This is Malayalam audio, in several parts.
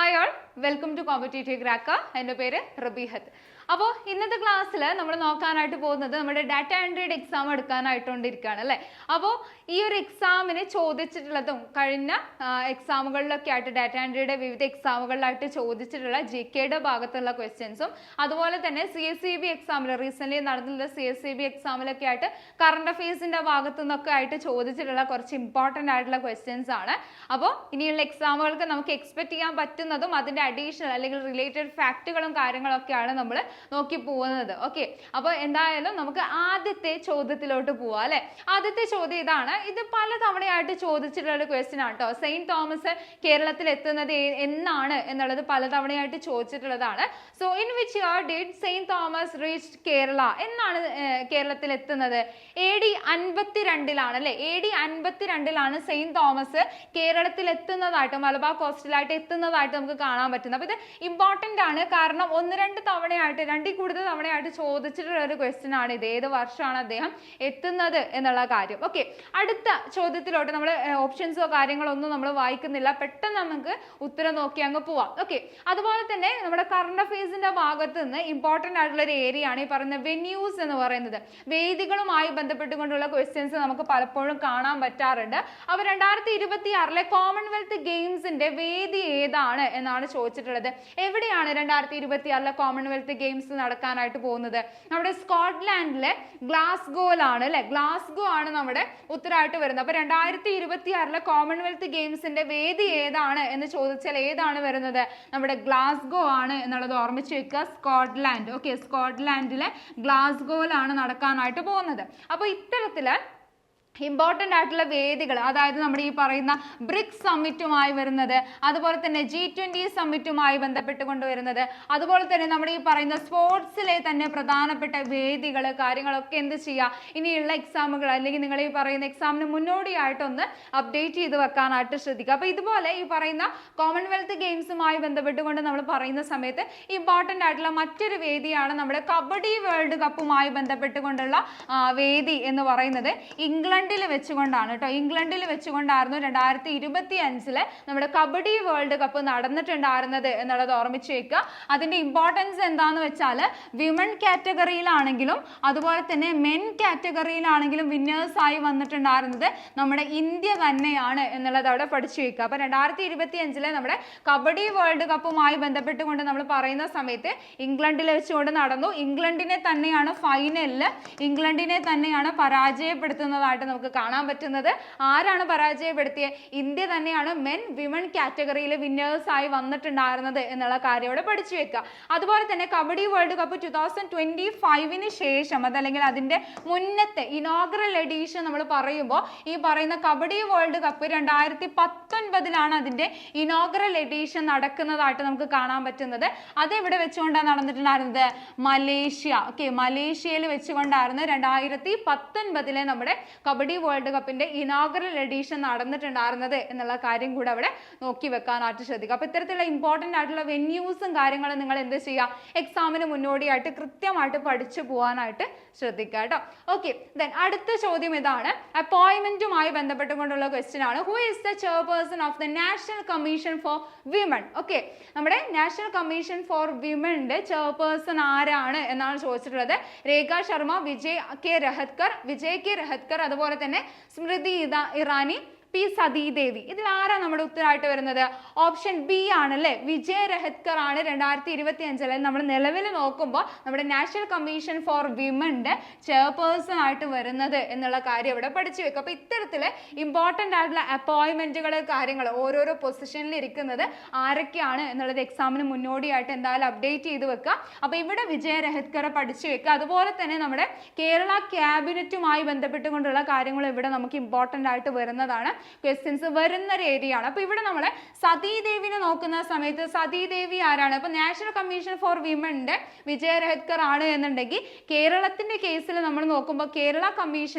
Hi all, welcome to competitive cracker. എൻ്റെ പേര് റബീഹത്ത്. അപ്പോൾ ഇന്നത്തെ ക്ലാസ്സിൽ നമ്മൾ നോക്കാനായിട്ട് പോകുന്നത് നമ്മുടെ ഡാറ്റ എൻട്രിയുടെ എക്സാം എടുക്കാനായിട്ടുകൊണ്ടിരിക്കുകയാണ് അല്ലേ. അപ്പോൾ ഈ ഒരു എക്സാമിന് ചോദിച്ചിട്ടുള്ളതും കഴിഞ്ഞ എക്സാമുകളിലൊക്കെ ആയിട്ട് ഡാറ്റ എൻട്രിയുടെ വിവിധ എക്സാമുകളിലായിട്ട് ചോദിച്ചിട്ടുള്ള GKയുടെ ഭാഗത്തുള്ള ക്വസ്റ്റ്യൻസും അതുപോലെ തന്നെ CSEB എക്സാമിൽ റീസെൻ്റ്ലി നടന്നിട്ടുള്ള CSEB എക്സാമിലൊക്കെ ആയിട്ട് കറണ്ട് അഫെയർസിൻ്റെ ഭാഗത്തു നിന്നൊക്കെ ആയിട്ട് ചോദിച്ചിട്ടുള്ള കുറച്ച് ഇമ്പോർട്ടൻ്റ് ആയിട്ടുള്ള ക്വസ്റ്റ്യൻസ് ആണ്. അപ്പോൾ ഇനിയുള്ള എക്സാമുകൾക്ക് നമുക്ക് എക്സ്പെക്ട് ചെയ്യാൻ പറ്റുന്നതും അതിൻ്റെ അഡീഷണൽ അല്ലെങ്കിൽ റിലേറ്റഡ് ഫാക്റ്റുകളും കാര്യങ്ങളൊക്കെയാണ് നമ്മൾ നോക്കി പോകുന്നത്. ഓക്കെ, അപ്പോൾ എന്തായാലും നമുക്ക് ആദ്യത്തെ ചോദ്യത്തിലോട്ട് പോവാം അല്ലെ. ആദ്യത്തെ ചോദ്യം ഇതാണ്. ഇത് പല തവണയായിട്ട് ചോദിച്ചിട്ടുള്ള ഒരു ക്വസ്റ്റ്യൻ ആണ് കേട്ടോ. സെയിന്റ് തോമസ് കേരളത്തിൽ എത്തുന്നത് എന്നാണ് എന്നുള്ളത് പല തവണയായിട്ട് ചോദിച്ചിട്ടുള്ളതാണ്. So in which year did saint Thomas reach Kerala? എന്നാണ് കേരളത്തിൽ എത്തുന്നത്? AD 52 അല്ലെ. AD 52 സെയിന്റ് തോമസ് കേരളത്തിൽ എത്തുന്നതായിട്ട്, മലബാർ കോസ്റ്റിലായിട്ട് എത്തുന്നതായിട്ട് നമുക്ക് കാണാൻ പറ്റുന്നത്. അപ്പൊ ഇത് ഇമ്പോർട്ടന്റ് ആണ്, കാരണം ഒന്ന് രണ്ട് തവണയായിട്ട്, രണ്ടിൽ കൂടുതൽ തവണയായിട്ട് ചോദിച്ചിട്ടുള്ള ഒരു ക്വസ്റ്റ്യൻ ആണ് ഇത്. ഏത് വർഷമാണ് അദ്ദേഹം എത്തുന്നത് എന്നുള്ള കാര്യം. ഓക്കെ, അടുത്ത ചോദ്യത്തിലോട്ട് നമ്മൾ ഓപ്ഷൻസോ കാര്യങ്ങളോ ഒന്നും നമ്മൾ വായിക്കുന്നില്ല, പെട്ടെന്ന് നമുക്ക് ഉത്തരം നോക്കി അങ്ങ് പോവാം. ഓക്കെ, അതുപോലെ തന്നെ നമ്മുടെ കറണ്ട് അഫെയർസിന്റെ ഭാഗത്ത് നിന്ന് ഇമ്പോർട്ടന്റ് ആയിട്ടുള്ള ഒരു ഏരിയ ആണ് ഈ പറയുന്ന വെന്യൂസ് എന്ന് പറയുന്നത്. വേദികളുമായി ബന്ധപ്പെട്ടുകൊണ്ടുള്ള ക്വസ്റ്റ്യൻസ് നമുക്ക് പലപ്പോഴും കാണാൻ പറ്റാറുണ്ട്. അപ്പൊ 2026 കോമൺവെൽത്ത് ഗെയിംസിന്റെ വേദി ഏതാണ് എന്നാണ് ചോദിച്ചിട്ടുള്ളത്. എവിടെയാണ് 2026 കോമൺവെൽത്ത് ഗെയിംസ് നടക്കാനായിട്ട് പോകുന്നത്? നമ്മുടെ സ്കോട്ട്ലാൻഡിലെ ഗ്ലാസ്ഗോയിലാണ് അല്ലെ. ഗ്ലാസ്ഗോ ആണ് നമ്മുടെ ഉത്തരമായിട്ട് വരുന്നത്. അപ്പൊ 2026 കോമൺവെൽത്ത് ഗെയിംസിന്റെ വേദി ഏതാണ് എന്ന് ചോദിച്ചാൽ ഏതാണ് വരുന്നത്? നമ്മുടെ ഗ്ലാസ്ഗോ ആണ് എന്നുള്ളത് ഓർമ്മിച്ച് വെക്കുക. സ്കോട്ട്ലാൻഡ്. ഓക്കെ, സ്കോട്ട്ലാൻഡിലെ ഗ്ലാസ്ഗോയിലാണ് നടക്കാനായിട്ട് പോകുന്നത്. അപ്പൊ ഇത്തരത്തില് ഇമ്പോർട്ടൻ്റ് ആയിട്ടുള്ള വേദികൾ, അതായത് നമ്മുടെ ഈ പറയുന്ന ബ്രിക്സ് സമ്മിറ്റുമായി വരുന്നത്, അതുപോലെ തന്നെ G20 സമ്മിറ്റുമായി ബന്ധപ്പെട്ടുകൊണ്ട് വരുന്നത്, അതുപോലെ തന്നെ നമ്മുടെ ഈ പറയുന്ന സ്പോർട്സിലെ തന്നെ പ്രധാനപ്പെട്ട വേദികൾ കാര്യങ്ങളൊക്കെ എന്ത് ചെയ്യുക, ഇനിയുള്ള എക്സാമുകൾ അല്ലെങ്കിൽ നിങ്ങൾ ഈ പറയുന്ന എക്സാമിന് മുന്നോടിയായിട്ടൊന്ന് അപ്ഡേറ്റ് ചെയ്ത് വെക്കാനായിട്ട് ശ്രദ്ധിക്കുക. അപ്പോൾ ഇതുപോലെ ഈ പറയുന്ന കോമൺവെൽത്ത് ഗെയിംസുമായി ബന്ധപ്പെട്ടുകൊണ്ട് നമ്മൾ പറയുന്ന സമയത്ത് ഇമ്പോർട്ടൻ്റ് ആയിട്ടുള്ള മറ്റൊരു വേദിയാണ് നമ്മുടെ കബഡി വേൾഡ് കപ്പുമായി ബന്ധപ്പെട്ടുകൊണ്ടുള്ള വേദി എന്ന് പറയുന്നത്. ഇംഗ്ലണ്ടിൽ വെച്ചുകൊണ്ടാണ് കേട്ടോ. ഇംഗ്ലണ്ടിൽ വെച്ചുകൊണ്ടായിരുന്നു 2025 നമ്മുടെ കബഡി വേൾഡ് കപ്പ് നടന്നിട്ടുണ്ടായിരുന്നത് എന്നുള്ളത് ഓർമ്മിച്ച് വെക്കുക. അതിന്റെ ഇമ്പോർട്ടൻസ് എന്താന്ന് വെച്ചാൽ വിമൺ കാറ്റഗറിയിലാണെങ്കിലും അതുപോലെ തന്നെ മെൻ കാറ്റഗറിയിലാണെങ്കിലും വിന്നേഴ്സ് ആയി വന്നിട്ടുണ്ടായിരുന്നത് നമ്മുടെ ഇന്ത്യ തന്നെയാണ് എന്നുള്ളത് അവിടെ പഠിച്ചു വെക്കുക. അപ്പൊ 2025 നമ്മുടെ കബഡി വേൾഡ് കപ്പുമായി ബന്ധപ്പെട്ടുകൊണ്ട് നമ്മൾ പറയുന്ന സമയത്ത് ഇംഗ്ലണ്ടിൽ വെച്ചുകൊണ്ട് നടന്നു. ഇംഗ്ലണ്ടിനെ തന്നെയാണ് ഫൈനലില്, ഇംഗ്ലണ്ടിനെ തന്നെയാണ് പരാജയപ്പെടുത്തുന്നതായിട്ട് നമുക്ക് കാണാൻ പറ്റുന്നത്. ആരാണ് പരാജയപ്പെടുത്തിയത്? ഇന്ത്യ തന്നെയാണ് മെൻ വിമൺ കാറ്റഗറിയിൽ വിന്നേഴ്സ് ആയി വന്നിട്ടുണ്ടായിരുന്നത് എന്നുള്ള കാര്യം ഇവിടെ പഠിച്ചു വെക്കുക. അതുപോലെ തന്നെ കബഡി വേൾഡ് കപ്പ് 2025 ശേഷം, അതല്ലെങ്കിൽ അതിന്റെ മുന്നത്തെ ഇനോഗ്രൽ എഡീഷൻ നമ്മൾ പറയുമ്പോൾ ഈ പറയുന്ന കബഡി വേൾഡ് കപ്പ് 2019 അതിന്റെ ഇനോഗ്രൽ എഡീഷൻ നടക്കുന്നതായിട്ട് നമുക്ക് കാണാൻ പറ്റുന്നത്. അത് ഇവിടെ വെച്ചുകൊണ്ടാണ് നടന്നിട്ടുണ്ടായിരുന്നത്? മലേഷ്യ. ഓക്കെ, മലേഷ്യയിൽ വെച്ചുകൊണ്ടായിരുന്നു 2019 നമ്മുടെ കബഡി വേൾഡ് കപ്പിന്റെ ഇനോഗ്രൽ എഡീഷൻ നടന്നിട്ടുണ്ടായിരുന്നത് എന്നുള്ള കാര്യം കൂടെ അവിടെ നോക്കി വെക്കാനായിട്ട് ശ്രദ്ധിക്കുക. അപ്പൊ ഇത്തരത്തിലുള്ള ഇമ്പോർട്ടന്റ് ആയിട്ടുള്ള വെന്യൂസും കാര്യങ്ങളും നിങ്ങൾ എന്ത് ചെയ്യുക, എക്സാമിന് മുന്നോടിയായിട്ട് കൃത്യമായിട്ട് പഠിച്ചു പോകാനായിട്ട് ശ്രദ്ധിക്കുക കേട്ടോ. ഓക്കെ, ദെൻ അടുത്ത ചോദ്യം ഇതാണ്. അപ്പോയിന്റ്മെന്റുമായി ബന്ധപ്പെട്ടുകൊണ്ടുള്ള ക്വസ്റ്റ്യൻ ആണ്. Who is the chairperson of the national commission for women? Okay, നമ്മുടെ നാഷണൽ കമ്മീഷൻ ഫോർ വിമന്റെ ചെയർപേഴ്സൺ ആരാണ് എന്നാണ് ചോദിച്ചിട്ടുള്ളത്. രേഖ ശർമ്മ, വിജയ് കെ രഹത്കർ, അതുപോലെ തന്നെ സ്മൃതി ഇറാനി, P. സതീദേവി. ഇതിൽ ആരാ നമ്മുടെ ഉത്തരമായിട്ട് വരുന്നത്? ഓപ്ഷൻ ബി ആണ് അല്ലെ. വിജയ് രഹത്കർ ആണ് 2025 നമ്മൾ നിലവിൽ നോക്കുമ്പോൾ നമ്മുടെ നാഷണൽ കമ്മീഷൻ ഫോർ വിമന്റെ ചെയർപേഴ്സൺ ആയിട്ട് വരുന്നത് എന്നുള്ള കാര്യം ഇവിടെ പഠിച്ചു വെക്കുക. അപ്പൊ ഇത്തരത്തില് ഇമ്പോർട്ടന്റ് ആയിട്ടുള്ള അപ്പോയിന്റ്മെന്റുകൾ കാര്യങ്ങൾ ഓരോരോ പൊസിഷനിൽ ഇരിക്കുന്നത് ആരൊക്കെയാണ് എന്നുള്ളത് എക്സാമിന് മുന്നോടിയായിട്ട് എന്തായാലും അപ്ഡേറ്റ് ചെയ്ത് വെക്കുക. അപ്പൊ ഇവിടെ വിജയ് രഹത്കറെ പഠിച്ചു വെക്കുക. അതുപോലെ തന്നെ നമ്മുടെ കേരള ക്യാബിനറ്റുമായി ബന്ധപ്പെട്ടുകൊണ്ടുള്ള കാര്യങ്ങൾ ഇവിടെ നമുക്ക് ഇമ്പോർട്ടന്റ് ആയിട്ട് വരുന്നതാണ്. ക്വസ്റ്റ്യൻസ് വരുന്ന ഒരു ഏരിയ ആണ്. അപ്പൊ ഇവിടെ നമ്മളെ സതീദേവിനെ നോക്കുന്ന സമയത്ത് സതീദേവി ആരാണ്? അപ്പൊ നാഷണൽ കമ്മീഷൻ ഫോർ വിമന്റെ വിജയ രഹത്കർ ആണ് എന്നുണ്ടെങ്കിൽ കേരളത്തിന്റെ കേസിൽ നമ്മൾ നോക്കുമ്പോൾ കേരള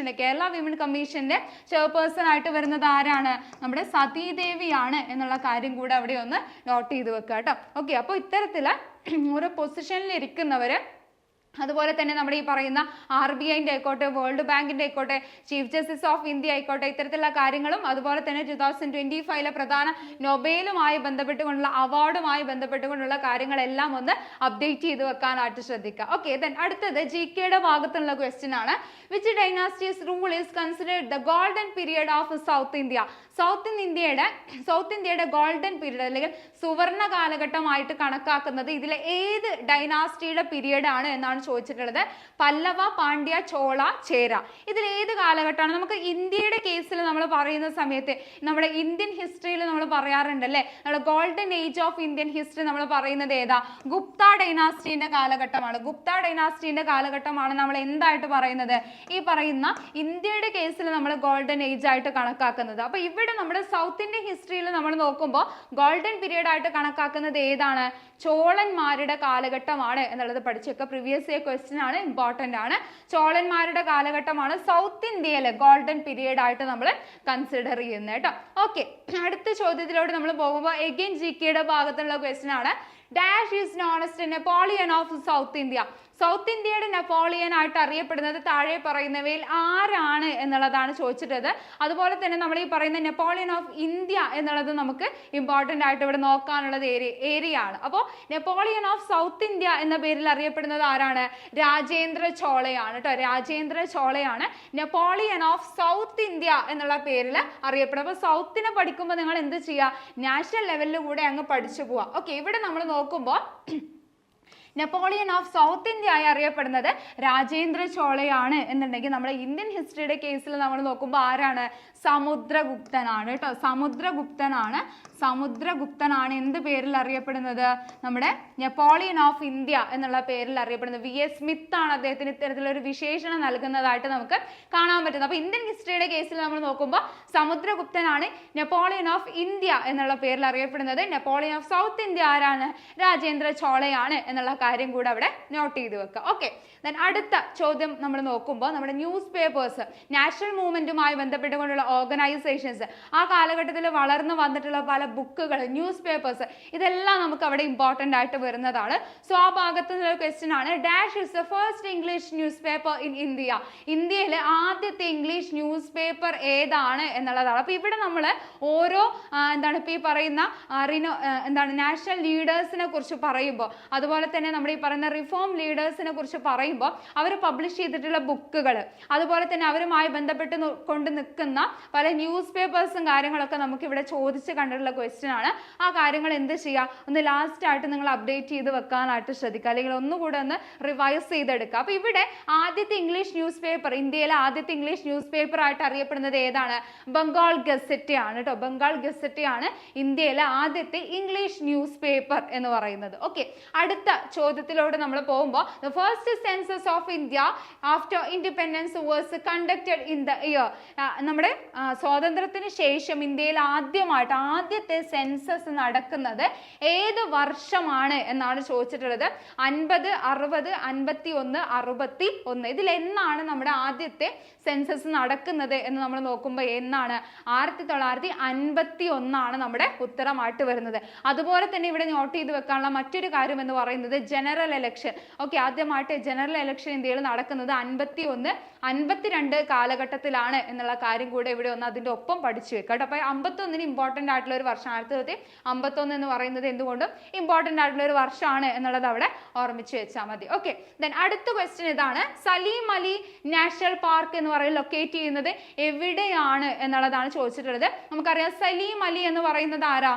വിമൻ കമ്മീഷന്റെ ചെയർപേഴ്സൺ ആയിട്ട് വരുന്നത് ആരാണ്? നമ്മുടെ സതീദേവിയാണ് എന്നുള്ള കാര്യം കൂടെ അവിടെ ഒന്ന് നോട്ട് ചെയ്ത് വെക്കുക കേട്ടോ. ഓക്കെ, അപ്പൊ ഇത്തരത്തില് ഓരോ പൊസിഷനിൽ ഇരിക്കുന്നവര് അതുപോലെ തന്നെ നമ്മുടെ ഈ പറയുന്ന RBIന്റെ ആയിക്കോട്ടെ, വേൾഡ് ബാങ്കിന്റെ ആയിക്കോട്ടെ, ചീഫ് ജസ്റ്റിസ് ഓഫ് ഇന്ത്യ ആയിക്കോട്ടെ, ഇത്തരത്തിലുള്ള കാര്യങ്ങളും അതുപോലെ തന്നെ 2025 പ്രധാന നൊബേലുമായി ബന്ധപ്പെട്ടുകൊണ്ടുള്ള അവാർഡുമായി ബന്ധപ്പെട്ടുകൊണ്ടുള്ള കാര്യങ്ങളെല്ലാം ഒന്ന് അപ്ഡേറ്റ് ചെയ്ത് വെക്കാനായിട്ട് ശ്രദ്ധിക്കുക. ഓക്കെ, ദെൻ അടുത്തത് GKയുടെ ഭാഗത്തുള്ള ക്വസ്റ്റ്യൻ ആണ്. Which dynasties rule is considered the golden period of South India? South ഇന്ത്യയുടെ ഗോൾഡൻ പീരീഡ് അല്ലെങ്കിൽ സുവർണ കാലഘട്ടമായിട്ട് കണക്കാക്കുന്നത് ഇതിലെ ഏത് ഡൈനാസ്റ്റിയുടെ പീരീഡ് ആണ് എന്നാണ് ചോദിച്ചിട്ടുള്ളത്. പല്ലവ, പാണ്ഡ്യ, ചോള, ചേര, ഇതിൽ ഏത് കാലഘട്ടമാണ്? നമുക്ക് ഇന്ത്യയുടെ കേസിൽ നമ്മൾ പറയുന്ന സമയത്ത് നമ്മുടെ ഇന്ത്യൻ ഹിസ്റ്ററിയിൽ നമ്മൾ പറയാറുണ്ട് അല്ലേ, നമ്മുടെ golden age of Indian history നമ്മൾ പറയുന്നത് ഏതാ? ഗുപ്ത ഡൈനാസ്റ്റിന്റെ കാലഘട്ടമാണ്. ഗുപ്ത ഡൈനാസ്റ്റിന്റെ കാലഘട്ടമാണ് നമ്മൾ എന്തായിട്ട് പറയുന്നത്? ഈ പറയുന്ന ഇന്ത്യയുടെ കേസിൽ നമ്മൾ ഗോൾഡൻ ഏജ് ആയിട്ട് കണക്കാക്കുന്നത്. അപ്പൊ ഇവിടെ നമ്മുടെ സൗത്ത് ഇന്ത്യൻ ഹിസ്റ്ററിയിൽ നമ്മൾ നോക്കുമ്പോൾ ഗോൾഡൻ പീരീഡ് ആയിട്ട് കണക്കാക്കുന്നത് ഏതാണ്? ചോളന്മാരുടെ കാലഘട്ടമാണ് എന്നുള്ളത് പഠിച്ചേക്കുക. പ്രീവിയസ് ഇയർ ക്വസ്റ്റ്യൻ ആണ്, ഇമ്പോർട്ടന്റ് ആണ്. ചോളന്മാരുടെ കാലഘട്ടമാണ് സൗത്ത് ഇന്ത്യയിലെ ഗോൾഡൻ പീരീഡ് ആയിട്ട് നമ്മൾ കൺസിഡർ ചെയ്യുന്നത് കേട്ടോ. ഓക്കെ, അടുത്ത ചോദ്യത്തിലോട്ട് നമ്മൾ പോകുമ്പോൾ എഗെയിൻ GKയുടെ ഭാഗത്തുള്ള ക്വസ്റ്റ്യൻ ആണ്. Dash is known as Napoleon of South India? South ഇന്ത്യയുടെ നെപ്പോളിയൻ ആയിട്ട് അറിയപ്പെടുന്നത് താഴെ പറയുന്നവയിൽ ആരാണ് എന്നുള്ളതാണ് ചോദിച്ചിട്ടത്. അതുപോലെ തന്നെ നമ്മൾ ഈ പറയുന്ന നെപ്പോളിയൻ ഓഫ് ഇന്ത്യ എന്നുള്ളത് നമുക്ക് ഇമ്പോർട്ടന്റ് ആയിട്ട് ഇവിടെ നോക്കാനുള്ളത് ഏരിയ ആണ്. അപ്പോൾ നെപ്പോളിയൻ ഓഫ് സൗത്ത് ഇന്ത്യ എന്ന പേരിൽ അറിയപ്പെടുന്നത് ആരാണ്? രാജേന്ദ്ര ചോളയാണ് കേട്ടോ. രാജേന്ദ്ര ചോളയാണ് നെപ്പോളിയൻ ഓഫ് സൗത്ത് ഇന്ത്യ എന്നുള്ള പേരിൽ അറിയപ്പെടുന്നത്. അപ്പോൾ സൗത്തിനെ പഠിക്കുമ്പോൾ നിങ്ങൾ എന്ത് ചെയ്യുക? നാഷണൽ ലെവലിൽ കൂടെ അങ്ങ് പഠിച്ചു പോവാം. ഓക്കെ, ഇവിടെ നമ്മൾ നോക്കുമ്പോൾ നെപ്പോളിയൻ ഓഫ് സൗത്ത് ഇന്ത്യ ആയി അറിയപ്പെടുന്നത് രാജേന്ദ്ര ചോളയാണ് എന്നുണ്ടെങ്കിൽ നമ്മുടെ ഇന്ത്യൻ ഹിസ്റ്ററിയുടെ കേസിൽ നമ്മൾ നോക്കുമ്പോൾ ആരാണ്? സമുദ്രഗുപ്തനാണ് കേട്ടോ. സമുദ്രഗുപ്തനാണ് എന്ത് പേരിൽ അറിയപ്പെടുന്നത്? നമ്മുടെ നെപ്പോളിയൻ ഓഫ് ഇന്ത്യ എന്നുള്ള പേരിൽ അറിയപ്പെടുന്നത്. VS സ്മിത്ത് ആണ് അദ്ദേഹത്തിന് ഇത്തരത്തിലൊരു വിശേഷണം നൽകുന്നതായിട്ട് നമുക്ക് കാണാൻ പറ്റുന്നത്. അപ്പൊ ഇന്ത്യൻ ഹിസ്റ്ററിയുടെ കേസിൽ നമ്മൾ നോക്കുമ്പോൾ സമുദ്രഗുപ്തനാണ് നെപ്പോളിയൻ ഓഫ് ഇന്ത്യ എന്നുള്ള പേരിൽ അറിയപ്പെടുന്നത്. നെപ്പോളിയൻ ഓഫ് സൗത്ത് ഇന്ത്യ ആരാണ്? രാജേന്ദ്ര ചോളയാണ് എന്നുള്ള കാര്യം കൂടെ അവിടെ നോട്ട് ചെയ്ത് വെക്കുക. ഓക്കെ, ദെൻ അടുത്ത ചോദ്യം നമ്മൾ നോക്കുമ്പോൾ നമ്മുടെ ന്യൂസ് പേപ്പേഴ്സ്, നാഷണൽ മൂവ്മെന്റുമായി ബന്ധപ്പെട്ടുകൊണ്ടുള്ള ഓർഗനൈസേഷൻസ്, ആ കാലഘട്ടത്തിൽ വളർന്നു വന്നിട്ടുള്ള പല ബുക്കുകൾ, ന്യൂസ് പേപ്പേഴ്സ്, ഇതെല്ലാം നമുക്ക് അവിടെ ഇമ്പോർട്ടന്റ് ആയിട്ട് വരുന്നതാണ്. സോ ആ ഭാഗത്ത് നിന്നുള്ള ക്വസ്റ്റ്യൻ ആണ്. Dash is the first English news paper in India? ഇന്ത്യയിലെ ആദ്യത്തെ ഇംഗ്ലീഷ് ന്യൂസ് പേപ്പർ ഏതാണ് എന്നുള്ളതാണ്. അപ്പൊ ഇവിടെ നമ്മൾ ഓരോ എന്താണ് ഇപ്പൊ ഈ പറയുന്ന നാഷണൽ ലീഡേഴ്സിനെ കുറിച്ച് പറയുമ്പോൾ, അതുപോലെ തന്നെ നമ്മുടെ ഈ പറയുന്ന റിഫോം ലീഡേഴ്സിനെ കുറിച്ച് പറയുമ്പോൾ അവർ പബ്ലിഷ് ചെയ്തിട്ടുള്ള ബുക്കുകൾ, അതുപോലെ തന്നെ അവരുമായി ബന്ധപ്പെട്ട് കൊണ്ട് നിൽക്കുന്ന പല ന്യൂസ് പേപ്പേഴ്സും കാര്യങ്ങളൊക്കെ നമുക്ക് ഇവിടെ ചോദിച്ച് കണ്ടിട്ടുള്ള ക്വസ്റ്റ്യൻ ആണ്. ആ കാര്യങ്ങൾ എന്ത് ചെയ്യുക? ഒന്ന് ലാസ്റ്റ് ആയിട്ട് നിങ്ങൾ അപ്ഡേറ്റ് ചെയ്ത് വെക്കാനായിട്ട് ശ്രദ്ധിക്കുക, അല്ലെങ്കിൽ ഒന്നുകൂടെ ഒന്ന് റിവൈസ് ചെയ്തെടുക്കുക. അപ്പൊ ഇവിടെ ആദ്യത്തെ ഇംഗ്ലീഷ് ന്യൂസ് പേപ്പർ, ഇന്ത്യയിലെ ആദ്യത്തെ ഇംഗ്ലീഷ് ന്യൂസ് പേപ്പർ ആയിട്ട് അറിയപ്പെടുന്നത് ഏതാണ്? ബംഗാൾ ഗസറ്റ് ആണ് കേട്ടോ. ബംഗാൾ ഗസറ്റ് ആണ് ഇന്ത്യയിലെ ആദ്യത്തെ ഇംഗ്ലീഷ് ന്യൂസ് പേപ്പർ എന്ന് പറയുന്നത്. ഓക്കെ, അടുത്ത ചോദ്യത്തിലോട്ട് നമ്മൾ പോകുമ്പോൾ the first census of India after independence was conducted in the year. നമ്മുടെ സ്വാതന്ത്ര്യത്തിന് ശേഷം ഇന്ത്യയിൽ ആദ്യത്തെ സെൻസസ് നടക്കുന്നത് ഏത് വർഷമാണ് എന്നാണ് ചോദിച്ചിട്ടുള്ളത്. 50, 60, 51, 61. ഇതിൽ എന്നാണ് നമ്മുടെ ആദ്യത്തെ സെൻസസ് നടക്കുന്നത് എന്ന് നമ്മൾ നോക്കുമ്പോൾ എന്നാണ്? 1951 ആണ് നമ്മുടെ ഉത്തരമായിട്ട് വരുന്നത്. അതുപോലെ തന്നെ ഇവിടെ നോട്ട് ചെയ്ത് വെക്കാനുള്ള മറ്റൊരു കാര്യം എന്ന് പറയുന്നത് ജനറൽ ഇലക്ഷൻ. ഓക്കെ, ആദ്യമായിട്ട് ജനറൽ ഇലക്ഷൻ ഇന്ത്യയിൽ നടക്കുന്നത് 51, 52 കാലഘട്ടത്തിലാണ് എന്നുള്ള കാര്യം കൂടെ ഇവിടെ ഒന്ന് അതിന്റെ ഒപ്പം പഠിച്ചു വെക്കുക കേട്ടോ. അപ്പൊ 51 ഇമ്പോർട്ടന്റ് ആയിട്ടുള്ള ഒരു വർഷം. 1951 എന്ന് പറയുന്നത് എന്തുകൊണ്ടും ഇമ്പോർട്ടന്റ് ആയിട്ടുള്ള ഒരു വർഷമാണ് എന്നുള്ളത് അവിടെ ഓർമ്മിച്ച് വെച്ചാൽ മതി. ഓക്കെ, ദെൻ അടുത്ത ക്വസ്റ്റ്യൻ ഇതാണ്. സലീം അലി നാഷണൽ പാർക്ക് എന്ന് പറയുന്നത് ലൊക്കേറ്റ് ചെയ്യുന്നത് എവിടെയാണ് എന്നുള്ളതാണ് ചോദിച്ചിട്ടുള്ളത്. നമുക്കറിയാം സലീം അലി എന്ന് പറയുന്നത് ആരാ?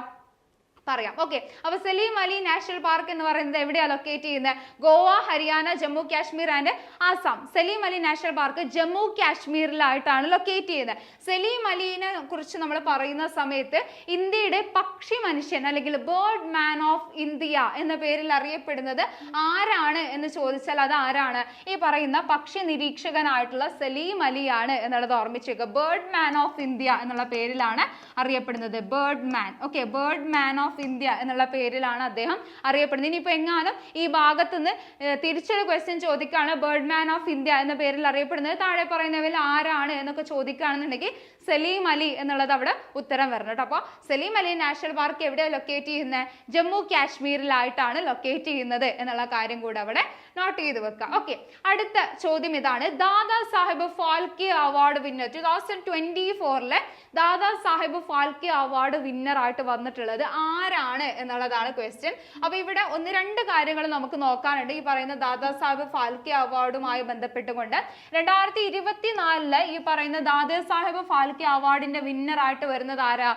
പറയാം. ഓക്കെ, അപ്പൊ സലീം അലി നാഷണൽ പാർക്ക് എന്ന് പറയുന്നത് എവിടെയാണ് ലൊക്കേറ്റ് ചെയ്യുന്നത്? Goa, Haryana, Jammu Kashmir and Assam. Salim Ali national park Jammu കാശ്മീരിലായിട്ടാണ് ലൊക്കേറ്റ് ചെയ്യുന്നത്. സലീം അലിനെ കുറിച്ച് നമ്മൾ പറയുന്ന സമയത്ത് ഇന്ത്യയുടെ പക്ഷി മനുഷ്യൻ അല്ലെങ്കിൽ ബേർഡ് മാൻ ഓഫ് ഇന്ത്യ എന്ന പേരിൽ അറിയപ്പെടുന്നത് ആരാണ് എന്ന് ചോദിച്ചാൽ അത് ആരാണ്? ഈ പറയുന്ന പക്ഷി നിരീക്ഷകനായിട്ടുള്ള സലീം അലിയാണ് എന്നുള്ളത് ഓർമ്മിച്ചേക്കുക. ബേർഡ് മാൻ ഓഫ് ഇന്ത്യ എന്നുള്ള പേരിലാണ് അറിയപ്പെടുന്നത്. Bird man. Okay, bird man of of India എന്നുള്ള പേരിലാണ് അദ്ദേഹം അറിയപ്പെടുന്നത്. ഇനിയിപ്പോ എങ്ങാനും ഈ ഭാഗത്തുനിന്ന് തിരിച്ചൊരു ക്വസ്റ്റ്യൻ ചോദിക്കുകയാണ് ബേർഡ്മാൻ ഓഫ് ഇന്ത്യ എന്ന പേരിൽ അറിയപ്പെടുന്നത് താഴെ പറയുന്നവരിൽ ആരാണ് എന്നൊക്കെ ചോദിക്കുകയാണെന്നുണ്ടെങ്കിൽ സലീം അലി എന്നുള്ളത് അവിടെ ഉത്തരം വരണം കേട്ടോ. അപ്പോൾ സലീം അലി നാഷണൽ പാർക്ക് എവിടെയാണ് ലൊക്കേറ്റ് ചെയ്യുന്നത്? ജമ്മു കാശ്മീരിലായിട്ടാണ് ലൊക്കേറ്റ് ചെയ്യുന്നത് എന്നുള്ള കാര്യം കൂടെ അവിടെ നോട്ട് ചെയ്ത് വെക്കുക. ഓക്കെ, അടുത്ത ചോദ്യം ഇതാണ്. Dada Sahib Phalke award winner 2024 Dada Sahib Phalke award winner ആയിട്ട് വന്നിട്ടുള്ളത് ആരാണ് എന്നുള്ളതാണ് ക്വസ്റ്റ്യൻ. അപ്പൊ ഇവിടെ ഒന്ന് രണ്ട് കാര്യങ്ങൾ നമുക്ക് നോക്കാനുണ്ട്. ഈ പറയുന്ന ദാദാ സാഹിബ് ഫാൽക്കെ അവാർഡുമായി ബന്ധപ്പെട്ടുകൊണ്ട് 2024 ഈ പറയുന്ന ദാദാ സാഹിബ് ഫാൽക്കെ അവാർഡിന്റെ വിന്നർ ആയിട്ട് വരുന്നത് ആരാ?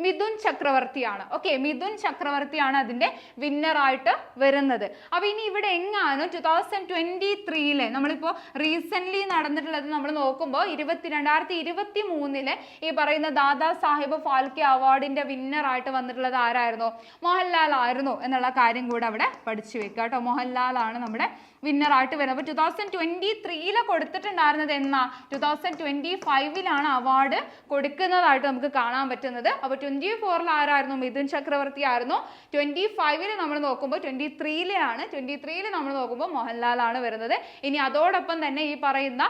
മിഥുൻ ചക്രവർത്തിയാണ്. ഓക്കെ, മിഥുൻ ചക്രവർത്തിയാണ് അതിന്റെ വിന്നർ ആയിട്ട് വരുന്നത്. അപ്പൊ ഇനി ഇവിടെ എങ്ങാനും 2023 നമ്മളിപ്പോ റീസെന്റ് നടന്നിട്ടുള്ളത് നമ്മൾ നോക്കുമ്പോൾ 2023 ഈ പറയുന്ന ദാദാ സാഹിബ് ഫാൽക്കെ അവാർഡിന്റെ വിന്നർ ആയിട്ട് വന്നിട്ടുള്ളത് ആരായിരുന്നു? മോഹൻലാൽ ആയിരുന്നു എന്നുള്ള കാര്യം കൂടെ അവിടെ പഠിച്ചു വെക്കുക കേട്ടോ. മോഹൻലാൽ ആണ് നമ്മുടെ വിന്നർ ആയിട്ട് വരുന്നത്. അപ്പൊ 2023 കൊടുത്തിട്ടുണ്ടായിരുന്നത് എന്നാ? 2025 അവാർഡ് കൊടുക്കുന്നതായിട്ട് നമുക്ക് കാണാൻ പറ്റുന്നത്. അപ്പൊ 24 ആരായിരുന്നു? മിഥുൻ ചക്രവർത്തി ആയിരുന്നു. 25 നമ്മൾ നോക്കുമ്പോൾ 23 നമ്മൾ നോക്കുമ്പോൾ മോഹൻലാൽ ആണ് വരുന്നത്. ഇനി അതോടൊപ്പം തന്നെ ഈ പറയുന്ന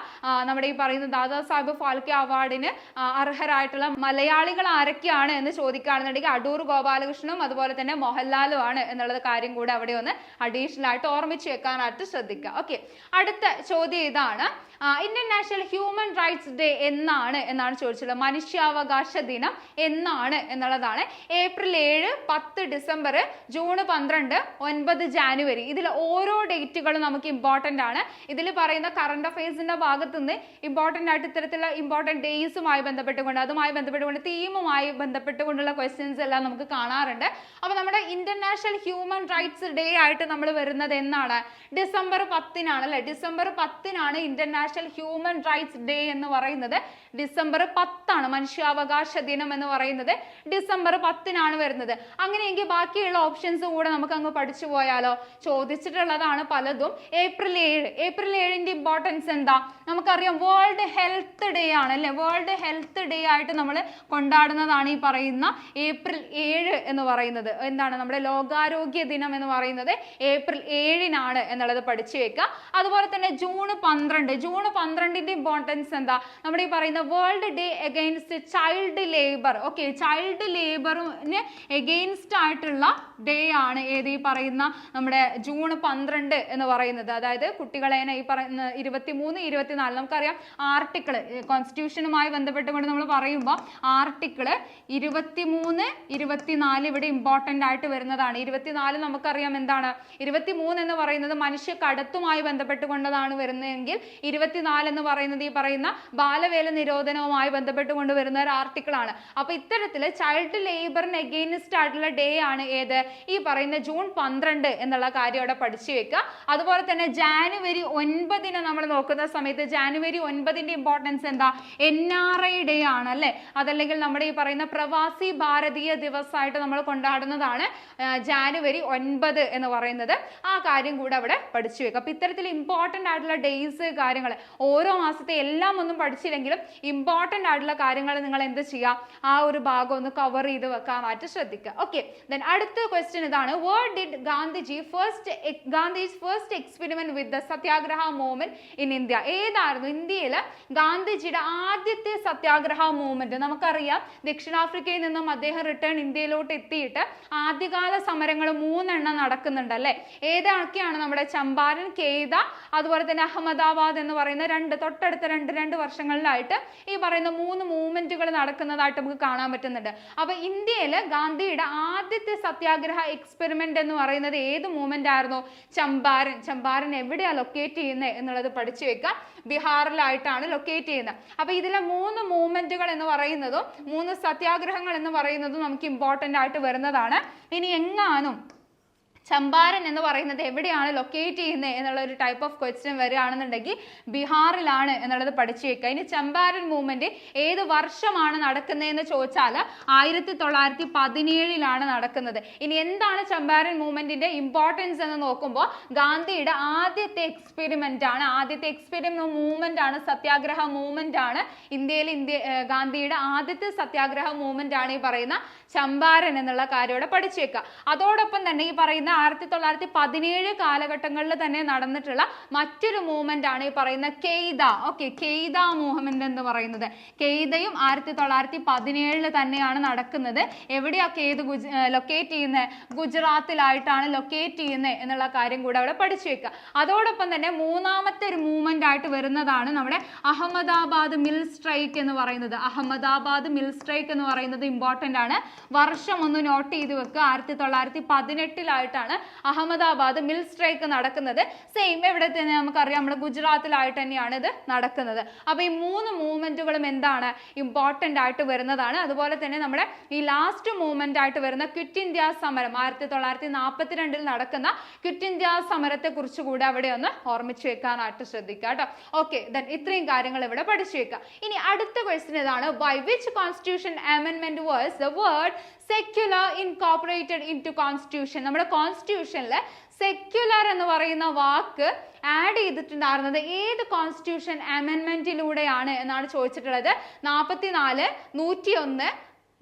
നമ്മുടെ ഈ പറയുന്ന ദാദാ സാഹിബ് ഫാൽക്കെ അവാർഡിന് അർഹരായിട്ടുള്ള മലയാളികൾ ആരൊക്കെയാണ് എന്ന് ചോദിക്കുകയാണെന്നുണ്ടെങ്കിൽ അടൂർ ഗോപാലകൃഷ്ണനും അതുപോലെ തന്നെ മോഹൻലാലും ആണ് എന്നുള്ളത് കാര്യം കൂടെ അവിടെ ഒന്ന് അഡീഷണൽ ആയിട്ട് ഓർമ്മിച്ച് വെക്കാനായിട്ട് ശ്രദ്ധിക്കുക. ഓക്കെ, അടുത്ത ചോദ്യം ഇതാണ്. Indian national human rights day എന്നാണ് ചോദിച്ചിട്ടുള്ളത്. മനുഷ്യാവകാശ ദിനം എന്നാണ് എന്നുള്ളതാണ്. April 7, 10 December, June 12, 9 January. ഇതിൽ ഓരോ ഡേറ്റുകളും നമുക്ക് ഇമ്പോർട്ടന്റ് ആണ്. ഇതിൽ പറയുന്ന കറണ്ട് അഫയേഴ്സിന്റെ ഭാഗത്തു നിന്ന് ഇമ്പോർട്ടന്റ് ആയിട്ട് ഇത്തരത്തിലുള്ള ഇമ്പോർട്ടന്റ് ഡേയ്സുമായി ബന്ധപ്പെട്ടുകൊണ്ട് അതുമായി ബന്ധപ്പെട്ടുകൊണ്ട് തീമുമായി ബന്ധപ്പെട്ടുകൊണ്ടുള്ള ക്വസ്റ്റ്യൻസ് എല്ലാം നമുക്ക് കാണാറുണ്ട്. അപ്പൊ നമ്മുടെ ഇന്റർനാഷണൽ ഹ്യൂമൻ റൈറ്റ്സ് ഡേ ആയിട്ട് നമ്മൾ വരുന്നത് എന്നാണ്? ഡിസംബർ 10 അല്ലെ? December 10 international human rights day എന്ന് പറയുന്നത്. ഡിസംബർ 10 മനുഷ്യാവകാശ ദിനം എന്ന് പറയുന്നത് ഡിസംബർ 10 വരുന്നത്. അങ്ങനെയെങ്കിൽ ബാക്കിയുള്ള ഓപ്ഷൻസ് കൂടെ നമുക്ക് അങ്ങ് പഠിച്ചു പോയാലോ? ചോദിച്ചിട്ടുള്ളതാണ് പലതും. ഏപ്രിൽ 7 ഇമ്പോർട്ടൻസ് എന്താ? നമുക്കറിയാം വേൾഡ് ഹെൽത്ത് ഡേ ആണ് അല്ലെ? വേൾഡ് ഹെൽത്ത് ഡേ ആയിട്ട് നമ്മൾ കൊണ്ടാടുന്നതാണ് ഈ പറയുന്ന ഏപ്രിൽ 7 എന്ന് പറയുന്നത്. എന്താണ്? നമ്മുടെ ലോകാരോഗ്യ ദിനം എന്ന് പറയുന്നത് ഏപ്രിൽ 7 എന്നുള്ളത് പഠിച്ചു വെക്കുക. അതുപോലെ തന്നെ ജൂൺ 12 ഇമ്പോർട്ടൻസ് എന്താ? നമ്മുടെ ഈ പറയുന്ന world day against child labour. Okay, child ലേബറിന് എഗെയിൻസ്റ്റ് ആയിട്ടുള്ള ഡേ ആണ് ഏത്? ഈ പറയുന്ന നമ്മുടെ ജൂൺ 12 എന്ന് പറയുന്നത്. അതായത് കുട്ടികളെ ഈ പറയുന്ന 23, 24 നമുക്കറിയാം ആർട്ടിക്കിൾ കോൺസ്റ്റിറ്റ്യൂഷനുമായി ബന്ധപ്പെട്ടുകൊണ്ട് നമ്മൾ പറയുമ്പോൾ ആർട്ടിക്കിൾ 23, 24 ഇവിടെ ഇമ്പോർട്ടന്റ് ആയിട്ട് വരുന്നതാണ്. 24 നമുക്കറിയാം എന്താണ്? 23 എന്ന് പറയുന്നത് മനുഷ്യ കടത്തുമായി ബന്ധപ്പെട്ടുകൊണ്ടതാണ് വരുന്നതെങ്കിൽ 24 എന്ന് പറയുന്നത് ഈ പറയുന്ന ബാലവേല നിരോധനവുമായി ബന്ധപ്പെട്ടുകൊണ്ട് വരുന്ന ഒരു ആർട്ടിക്കിൾ ആണ്. അപ്പൊ ഇത്തരത്തില് ചൈൽഡ് ലേബറിന് എഗെയിൻസ്റ്റ് ആയിട്ടുള്ള ഡേ ആണ് ഏത്? ഈ പറയുന്ന ജൂൺ 12 എന്നുള്ള കാര്യം അവിടെ പഠിച്ചു വെക്കുക. അതുപോലെ തന്നെ ജാനുവരി 9 നമ്മൾ നോക്കുന്ന സമയത്ത് ജാനുവരി 9 ഇമ്പോർട്ടൻസ് എന്താ? NRI ഡേ ആണ് അല്ലെ? അതല്ലെങ്കിൽ നമ്മുടെ ഈ പറയുന്ന പ്രവാസി ഭാരതീയ ദിവസമായിട്ട് നമ്മൾ കൊണ്ടാടുന്നതാണ് ജാനുവരി 9 എന്ന് പറയുന്നത്. ആ കാര്യം കൂടെ അവിടെ പഠിച്ചു വെക്കുക. അപ്പൊ ഇത്തരത്തിൽ ഇമ്പോർട്ടന്റ് ആയിട്ടുള്ള ഡേയ്സ് കാര്യങ്ങൾ ഓരോ മാസത്തെ എല്ലാം ഒന്നും പഠിച്ചില്ലെങ്കിലും ഇമ്പോർട്ടന്റ് ആയിട്ടുള്ള കാര്യങ്ങൾ നിങ്ങൾ എന്ത് ചെയ്യുക? ആ ഒരു ഭാഗം ഒന്ന് കവർ ചെയ്ത് വെക്കാനായിട്ട് ശ്രദ്ധിക്കുക. ഓക്കെ, ദെൻ അടുത്ത ക്വസ്റ്റ്യൻ ഇതാണ്. Where did Gandhiji's first experiment with the satyagraha movement in India? ഏതായിരുന്നു ഇന്ത്യയിൽ ഗാന്ധിജിയുടെ ആദ്യത്തെ സത്യാഗ്രഹ മൂവ്മെന്റ്? നമുക്കറിയാം ദക്ഷിണാഫ്രിക്കയിൽ നിന്നും അദ്ദേഹം റിട്ടേൺ ഇന്ത്യയിലോട്ട് എത്തിയിട്ട് ആദ്യകാല സമരങ്ങൾ 3 നടക്കുന്നുണ്ട് അല്ലെ? ഏതൊക്കെയാണ്? നമ്മുടെ ചമ്പാരൻ, കേദ, അതുപോലെ തന്നെ അഹമ്മദാബാദ് എന്ന് പറയുന്ന തൊട്ടടുത്ത രണ്ട് വർഷങ്ങളിലായിട്ട് ഈ പറയുന്ന 3 മൂവ്മെന്റുകൾ നടക്കുന്നതായിട്ട് നമുക്ക് കാണാൻ പറ്റുന്നുണ്ട്. അപ്പൊ ഇന്ത്യയിൽ ഗാന്ധിയുടെ ആദ്യത്തെ സത്യാഗ്രഹ എക്സ്പെരിമെന്റ് എന്ന് പറയുന്നത് ഏത് മൂവ്മെന്റ് ആയിരുന്നു? ചമ്പാരൻ എവിടെയാ ലൊക്കേറ്റ് ചെയ്യുന്നത് എന്നുള്ളത് പഠിച്ചു വെക്കാം. ബീഹാറിലായിട്ടാണ് ലൊക്കേറ്റ് ചെയ്യുന്നത്. അപ്പൊ ഇതിലെ 3 മൂവ്മെന്റുകൾ എന്ന് പറയുന്നതും 3 സത്യാഗ്രഹങ്ങൾ എന്ന് പറയുന്നതും നമുക്ക് ഇമ്പോർട്ടന്റ് ആയിട്ട് വരുന്നതാണ്. ഇനി എങ്ങാനും ചമ്പാരൻ എന്ന് പറയുന്നത് എവിടെയാണ് ലൊക്കേറ്റ് ചെയ്യുന്നത് എന്നുള്ള ഒരു ടൈപ്പ് ഓഫ് ക്വസ്റ്റ്യൻ വരികയാണെന്നുണ്ടെങ്കിൽ ബീഹാറിലാണ് എന്നുള്ളത് പഠിച്ചു വെക്കുക. ഇനി ചമ്പാരൻ മൂവ്മെന്റ് ഏത് വർഷമാണ് നടക്കുന്നതെന്ന് ചോദിച്ചാൽ 1917 നടക്കുന്നത്. ഇനി എന്താണ് ചമ്പാരൻ മൂവ്മെന്റിന്റെ ഇമ്പോർട്ടൻസ് എന്ന് നോക്കുമ്പോൾ ഗാന്ധിയുടെ ആദ്യത്തെ എക്സ്പെരിമെന്റ് മൂവ്മെന്റ് ആണ്, സത്യാഗ്രഹ മൂവ്മെന്റ് ആണ്. ഗാന്ധിയുടെ ആദ്യത്തെ സത്യാഗ്രഹ മൂവ്മെന്റ് ആണ് ഈ പറയുന്ന ചമ്പാരൻ എന്നുള്ള കാര്യം ഇവിടെ പഠിച്ചു വെക്കുക. അതോടൊപ്പം തന്നെ ഈ പറയുന്ന 1917 കാലഘട്ടങ്ങളിൽ തന്നെ നടന്നിട്ടുള്ള മറ്റൊരു മൂവ്മെന്റ് ആണ് ഈ പറയുന്ന കെയ്ത. ഓക്കെ, കെയ്ത മൂവ്മെന്റ് എന്ന് പറയുന്നത്. കെയ്തയും 1917 തന്നെയാണ് നടക്കുന്നത്. എവിടെയാ കെയ്ത് ലൊക്കേറ്റ് ചെയ്യുന്നത്? ഗുജറാത്തിലായിട്ടാണ് ലൊക്കേറ്റ് ചെയ്യുന്നത് എന്നുള്ള കാര്യം കൂടെ അവിടെ പഠിച്ചു വെക്കുക. അതോടൊപ്പം തന്നെ മൂന്നാമത്തെ ഒരു മൂവ്മെന്റ് ആയിട്ട് വരുന്നതാണ് നമ്മുടെ അഹമ്മദാബാദ് മിൽ സ്ട്രൈക്ക് എന്ന് പറയുന്നത്. അഹമ്മദാബാദ് മിൽ സ്ട്രൈക്ക് എന്ന് പറയുന്നത് ഇമ്പോർട്ടന്റ് ആണ്. വർഷം ഒന്ന് നോട്ട് ചെയ്ത് വെക്കുക. 1918 അഹമ്മദാബാദ് മിൽ സ്ട്രൈക്ക് നടക്കുന്നത്. സെയിം എവിടെ തന്നെ നമുക്കറിയാം, നമ്മുടെ ഗുജറാത്തിലായിട്ട് തന്നെയാണ് ഇത് നടക്കുന്നത്. അപ്പൊ ഈ മൂന്ന് മൂവ്മെന്റുകളും എന്താണ്, ഇമ്പോർട്ടന്റ് ആയിട്ട് വരുന്നതാണ്. അതുപോലെ തന്നെ നമ്മുടെ ഈ ലാസ്റ്റ് മൂവ്മെന്റ് ആയിട്ട് വരുന്ന ക്വിറ്റ് ഇന്ത്യ സമരം 1942 നടക്കുന്ന ക്വിറ്റ് ഇന്ത്യ സമരത്തെ കുറിച്ച് കൂടെ അവിടെ ഒന്ന് ഓർമ്മിച്ചു വെക്കാനായിട്ട് ശ്രദ്ധിക്കുക കേട്ടോ. ഓക്കെ, ദെൻ ഇത്രയും കാര്യങ്ങൾ ഇവിടെ പഠിച്ചു വെക്കുക. ഇനി അടുത്ത ക്വസ്റ്റ്യൻ ഇതാണ്, by which constitution amendment was the word secular incorporated into constitution? നമ്മുടെ കോൺസ്റ്റിറ്റ്യൂഷനിൽ സെക്യുലർ എന്ന് പറയുന്ന വാക്ക് ആഡ് ചെയ്തിട്ടുണ്ടായിരുന്നത് ഏത് കോൺസ്റ്റിറ്റ്യൂഷൻ അമെൻമെന്റിലൂടെയാണ് എന്നാണ് ചോദിച്ചിട്ടുള്ളത്. 44, 101,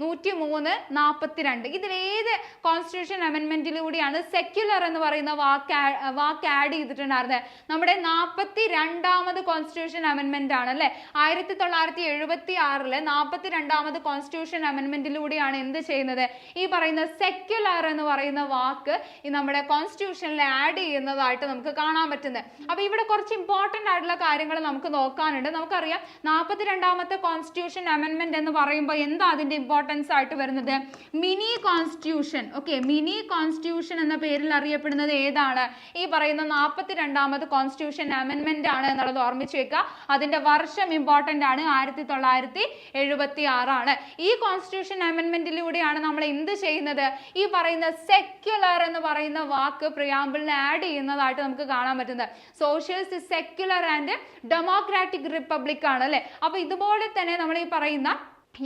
103, 42 ഇതിലേത് കോൺസ്റ്റിറ്റ്യൂഷൻ അമെൻമെന്റിലൂടെയാണ് സെക്യുലർ എന്ന് പറയുന്ന വാക്ക് ആഡ് ചെയ്തിട്ടുണ്ടായിരുന്നത്? നമ്മുടെ 42ാമത് കോൺസ്റ്റിറ്റ്യൂഷൻ അമെൻമെന്റ് ആണ് അല്ലെ. 1976 42ാമത് കോൺസ്റ്റിറ്റ്യൂഷൻ അമെൻമെന്റിലൂടെയാണ് എന്ത് ചെയ്യുന്നത്, ഈ പറയുന്ന സെക്യുലർ എന്ന് പറയുന്ന വാക്ക് ഈ നമ്മുടെ കോൺസ്റ്റിറ്റ്യൂഷനിൽ ആഡ് ചെയ്യുന്നതായിട്ട് നമുക്ക് കാണാൻ പറ്റുന്നത്. അപ്പൊ ഇവിടെ കുറച്ച് ഇമ്പോർട്ടന്റ് ആയിട്ടുള്ള കാര്യങ്ങൾ നമുക്ക് നോക്കാനുണ്ട്. നമുക്കറിയാം 42ാമത്തെ കോൺസ്റ്റിറ്റ്യൂഷൻ അമെൻമെന്റ് എന്ന് പറയുമ്പോൾ എന്താ അതിന്റെ ഇമ്പോർട്ടൻസ് ആയിട്ട് വരുന്നത്? Mini constitution. Okay, mini constitution എന്ന പേരിൽ അറിയപ്പെടുന്നത് ഏതാണ്? ഈ പറയുന്ന 42ാമത് കോൺസ്റ്റിറ്റ്യൂഷൻ അമെൻമെന്റ് ആണ് എന്നുള്ളത് ഓർമ്മിച്ചു വെക്കുക. അതിന്റെ വർഷം ഇമ്പോർട്ടന്റ് ആണ്, 1976 ആണ്. ഈ കോൺസ്റ്റിറ്റ്യൂഷൻ അമെൻമെന്റിലൂടെയാണ് നമ്മൾ എന്ത് ചെയ്യുന്നത്, ഈ പറയുന്ന സെക്യുലർ എന്ന് പറയുന്ന വാക്ക് പ്രിയാമ്പിളിൽ ആഡ് ചെയ്യുന്നതായിട്ട് നമുക്ക് കാണാൻ പറ്റുന്നത്. Socialist, secular and democratic republic ആണ് അല്ലെ. അപ്പൊ ഇതുപോലെ തന്നെ നമ്മൾ ഈ പറയുന്ന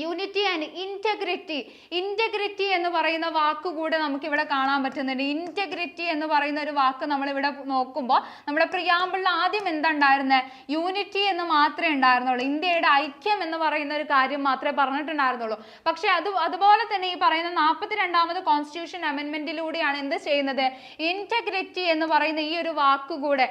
യൂണിറ്റി ആൻഡ് ഇന്റഗ്രിറ്റി എന്ന് പറയുന്ന വാക്ക് കൂടെ നമുക്ക് ഇവിടെ കാണാൻ പറ്റുന്നുണ്ട്. ഇന്റഗ്രിറ്റി എന്ന് പറയുന്ന ഒരു വാക്ക് നമ്മൾ ഇവിടെ നോക്കുമ്പോൾ നമ്മുടെ പ്രിയാമ്പിളിൽ ആദ്യം എന്താണ്ടായിരുന്നത്, യൂണിറ്റി എന്ന് മാത്രമേ ഉണ്ടായിരുന്നുള്ളൂ. ഇന്ത്യയുടെ ഐക്യം എന്ന് പറയുന്ന ഒരു കാര്യം മാത്രമേ പറഞ്ഞിട്ടുണ്ടായിരുന്നുള്ളൂ. പക്ഷെ അതുപോലെ തന്നെ ഈ പറയുന്ന 42ാമത് കോൺസ്റ്റിറ്റ്യൂഷൻ അമെൻമെന്റിലൂടെയാണ് എന്ത് ചെയ്യുന്നത്, ഇന്റഗ്രിറ്റി എന്ന് പറയുന്ന ഈ ഒരു വാക്ക് കൂടെ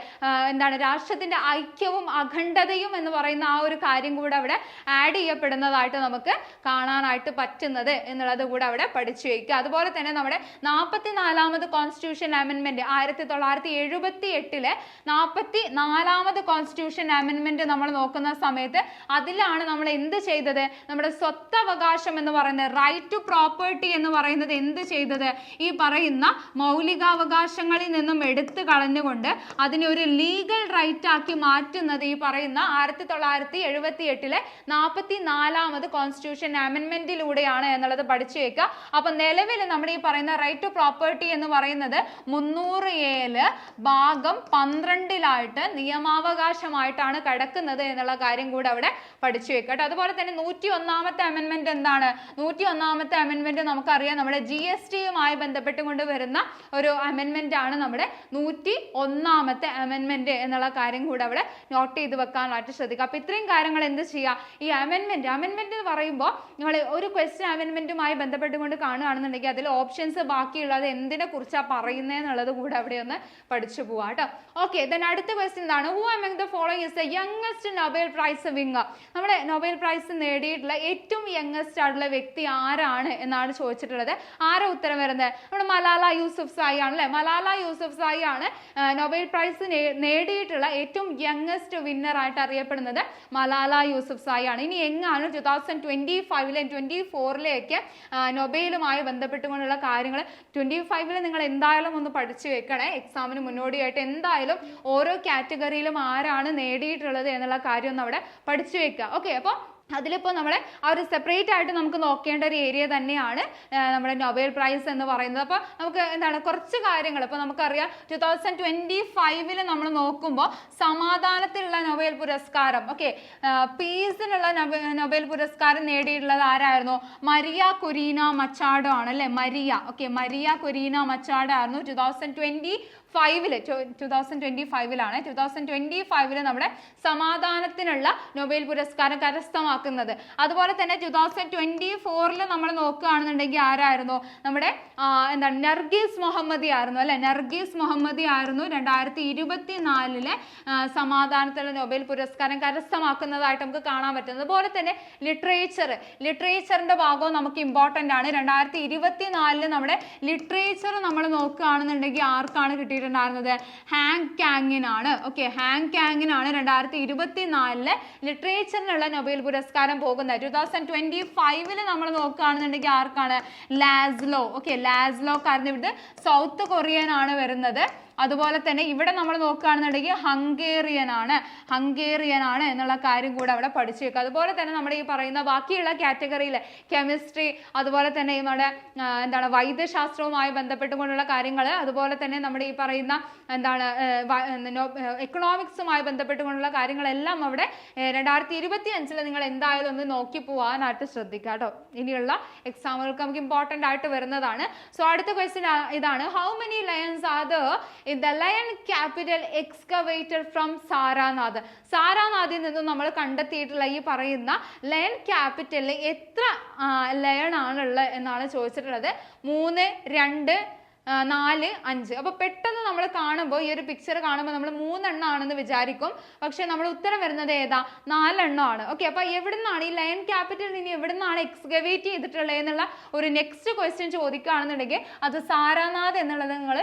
എന്താണ്, രാഷ്ട്രത്തിന്റെ ഐക്യവും അഖണ്ഡതയും എന്ന് പറയുന്ന ആ ഒരു കാര്യം കൂടെ അവിടെ ആഡ് ചെയ്യപ്പെടുന്നതായിട്ട് നമുക്ക് കാണാനായിട്ട് പറ്റുന്നത് എന്നുള്ളത് കൂടെ അവിടെ പഠിച്ചു വയ്ക്കുക. അതുപോലെ തന്നെ നമ്മുടെ 44ാമത് കോൺസ്റ്റിറ്റ്യൂഷൻ അമെൻമെന്റ് 1978 44ാമത് കോൺസ്റ്റിറ്റ്യൂഷൻ അമെൻമെന്റ് നമ്മൾ നോക്കുന്ന സമയത്ത് അതിലാണ് നമ്മൾ എന്ത് ചെയ്തത്, നമ്മുടെ സ്വത്തവകാശം എന്ന് പറയുന്നത്, റൈറ്റ് ടു പ്രോപ്പർട്ടി എന്ന് പറയുന്നത് എന്ത് ചെയ്തത്, ഈ പറയുന്ന മൗലികാവകാശങ്ങളിൽ നിന്നും എടുത്തു കളഞ്ഞുകൊണ്ട് അതിനെ ഒരു ലീഗൽ റൈറ്റ് ആക്കി മാറ്റുന്നത് ഈ പറയുന്ന 1978 44ാമത് കോൺസ്റ്റിറ്റ്യൂഷൻ അമെൻമെന്റിലൂടെയാണ് എന്നുള്ളത് പഠിച്ചു വെക്കുക. അപ്പൊ നിലവിൽ നമ്മുടെ ഈ പറയുന്ന റൈറ്റ് ടു പ്രോപ്പർട്ടി എന്ന് പറയുന്നത് 300A ഭാഗം 12 നിയമാവകാശമായിട്ടാണ് കിടക്കുന്നത് എന്നുള്ള കാര്യം കൂടെ അവിടെ പഠിച്ചു വെക്കട്ടെ. അതുപോലെ തന്നെ 101ാമത്തെ അമെൻമെന്റ് എന്താണ്, 101ാമത്തെ അമെൻമെന്റ് നമുക്കറിയാം നമ്മുടെ GSTയുമായി ബന്ധപ്പെട്ടുകൊണ്ട് വരുന്ന ഒരു അമെൻമെന്റ് ആണ് നമ്മുടെ 101ാമത്തെ അമെൻമെന്റ് എന്നുള്ള കാര്യം കൂടെ അവിടെ നോട്ട് ചെയ്ത് വെക്കാനായിട്ട് ശ്രദ്ധിക്കുക. അപ്പൊ ഇത്രയും കാര്യങ്ങൾ എന്ത് ചെയ്യുക, ഈ അമെൻമെന്റ് എന്ന് പറയുമ്പോൾ നിങ്ങൾ ഒരു ക്വസ്റ്റ്യൻ അമെൻമെന്റുമായി ബന്ധപ്പെട്ടുകൊണ്ട് കാണുകയാണെന്നുണ്ടെങ്കിൽ അതിൽ ഓപ്ഷൻസ് ബാക്കിയുള്ളത് എന്തിനെ കുറിച്ചാണ് പറയുന്നത് എന്നുള്ളത് കൂടെ അവിടെ ഒന്ന് പഠിച്ചു പോവാം കേട്ടോ. ഓക്കെ, ദെൻ അടുത്ത ക്വസ്റ്റ്യൻ എന്താണ്, who among the following is the youngest Nobel prize winner? നമ്മുടെ നൊബേൽ പ്രൈസ് നേടിയിട്ടുള്ള ഏറ്റവും യങ്ങസ്റ്റ് ആയിട്ടുള്ള വ്യക്തി ആരാണ് എന്നാണ് ചോദിച്ചിട്ടുള്ളത്. ആരാ ഉത്തരം വരുന്നത്? നമ്മുടെ മലാല യൂസഫ്സായി ആണല്ലേ. മലാല യൂസഫ്സായി ആണ് നൊബേൽ പ്രൈസ് നേടിയിട്ടുള്ള ഏറ്റവും യങ്ങസ്റ്റ് വിന്നർ ആയിട്ട് അറിയപ്പെടുന്നത് മലാല യൂസഫ്സായി ആണ്. ഇനി എങ്ങാണ് 2025 24 നൊബേലുമായി ബന്ധപ്പെട്ടുകൊണ്ടുള്ള കാര്യങ്ങൾ 25 നിങ്ങൾ എന്തായാലും ഒന്ന് പഠിച്ചു വെക്കണേ. എക്സാമിന് മുന്നോടിയായിട്ട് എന്തായാലും ഓരോ കാറ്റഗറിയിലും ആരാണ് നേടിയിട്ടുള്ളത് എന്നുള്ള കാര്യം ഒന്ന് അവിടെ പഠിച്ചു വെക്കുക. ഓക്കെ, അപ്പോൾ അതിലിപ്പോൾ നമ്മളെ ആ ഒരു സെപ്പറേറ്റ് ആയിട്ട് നമുക്ക് നോക്കേണ്ട ഒരു ഏരിയ തന്നെയാണ് നമ്മുടെ നൊബേൽ പ്രൈസ് എന്ന് പറയുന്നത്. അപ്പോൾ നമുക്ക് എന്താണ് കുറച്ച് കാര്യങ്ങൾ ഇപ്പോൾ നമുക്കറിയാം 2025 നമ്മൾ നോക്കുമ്പോൾ സമാധാനത്തിനുള്ള നൊബേൽ പുരസ്കാരം, ഓക്കെ, പീസിനുള്ള നൊബേൽ പുരസ്കാരം നേടിയിട്ടുള്ളത് ആരായിരുന്നു? മരിയ കുരീന മച്ചാഡോ ആണ് അല്ലേ? മരിയ കുരീന മച്ചാഡോ ആയിരുന്നു 2025-ലാണ് 2025 നമ്മുടെ സമാധാനത്തിനുള്ള നൊബേൽ പുരസ്കാരം കരസ്ഥമാക്കുന്നത്. അതുപോലെ തന്നെ 2024 നമ്മൾ നോക്കുകയാണെന്നുണ്ടെങ്കിൽ ആരായിരുന്നു? നമ്മുടെ എന്താണ് നർഗീസ് മുഹമ്മദി ആയിരുന്നു അല്ലെ? നർഗീസ് മുഹമ്മദി ആയിരുന്നു 2024 സമാധാനത്തിനുള്ള നൊബേൽ പുരസ്കാരം കരസ്ഥമാക്കുന്നതായിട്ട് നമുക്ക് കാണാൻ പറ്റുന്നത്. അതുപോലെ തന്നെ ലിറ്ററേച്ചറിന്റെ ഭാഗവും നമുക്ക് ഇമ്പോർട്ടന്റ് ആണ്. 2024 നമ്മുടെ ലിറ്ററേച്ചർ നമ്മൾ നോക്കുകയാണെന്നുണ്ടെങ്കിൽ ആർക്കാണ് കിട്ടിയിട്ടുണ്ടായിരുന്നത്? ഹാങ് കാങ്ങിനാണ്. ഓക്കെ, ഹാങ് കാങ്ങിനാണ് 2024 ലിറ്ററേച്ചറിനുള്ള നൊബേൽ പുരസ്കാരം പോകുന്നത്. 2025 നമ്മൾ നോക്കുകയാണെന്നുണ്ടെങ്കിൽ ആർക്കാണ്? ലാസ്ലോ. ഓക്കെ, ലാസ്ലോ കാരണം ഇവിടെ സൗത്ത് കൊറിയൻ ആണ് വരുന്നത്. അതുപോലെ തന്നെ ഇവിടെ നമ്മൾ നോക്കുകയാണെന്നുണ്ടെങ്കിൽ ഹംഗേറിയൻ ആണ് എന്നുള്ള കാര്യം കൂടെ അവിടെ പഠിച്ചു വെക്കുക. അതുപോലെ തന്നെ നമ്മുടെ ഈ പറയുന്ന ബാക്കിയുള്ള കാറ്റഗറിയിൽ കെമിസ്ട്രി, അതുപോലെ തന്നെ നമ്മുടെ എന്താണ് വൈദ്യശാസ്ത്രവുമായി ബന്ധപ്പെട്ടുകൊണ്ടുള്ള കാര്യങ്ങൾ, അതുപോലെ തന്നെ നമ്മുടെ ഈ പറയുന്ന എന്താണ് എക്കണോമിക്സുമായി ബന്ധപ്പെട്ടുകൊണ്ടുള്ള കാര്യങ്ങളെല്ലാം അവിടെ 2025 നിങ്ങൾ എന്തായാലും ഒന്ന് നോക്കി പോകാനായിട്ട് ശ്രദ്ധിക്കുക കേട്ടോ. ഇനിയുള്ള എക്സാമുകൾക്ക് നമുക്ക് ഇമ്പോർട്ടൻ്റ് ആയിട്ട് വരുന്നതാണ്. സോ അടുത്ത ക്വസ്റ്റ്യൻ ഇതാണ്, how many lions are there in the lion capital excavated from Sarnath? സാരാനാഥിൽ നിന്നും നമ്മൾ കണ്ടെത്തിയിട്ടുള്ള ഈ പറയുന്ന ലയൺ ക്യാപിറ്റലിൽ എത്ര ലയൺ ആണുള്ളത് എന്നാണ് ചോദിച്ചിട്ടുള്ളത്. 3, 2, 4, 5. അപ്പോൾ പെട്ടെന്ന് നമ്മൾ കാണുമ്പോൾ ഈ ഒരു പിക്ചർ കാണുമ്പോൾ നമ്മൾ 3 എണ്ണം ആണെന്ന് വിചാരിക്കും. പക്ഷെ നമ്മൾ ഉത്തരം വരുന്നത് ഏതാ? 4 എണ്ണമാണ്. ഓക്കെ, അപ്പോൾ എവിടെ നിന്നാണ് ഈ ലയൺ ക്യാപിറ്റൽ ഇനി എവിടെ നിന്നാണ് എക്സ്കവേറ്റ് ചെയ്തിട്ടുള്ളത് എന്നുള്ള ഒരു നെക്സ്റ്റ് ക്വസ്റ്റ്യൻ ചോദിക്കുകയാണെന്നുണ്ടെങ്കിൽ അത് സാരാനാഥ് എന്നുള്ളത് നിങ്ങൾ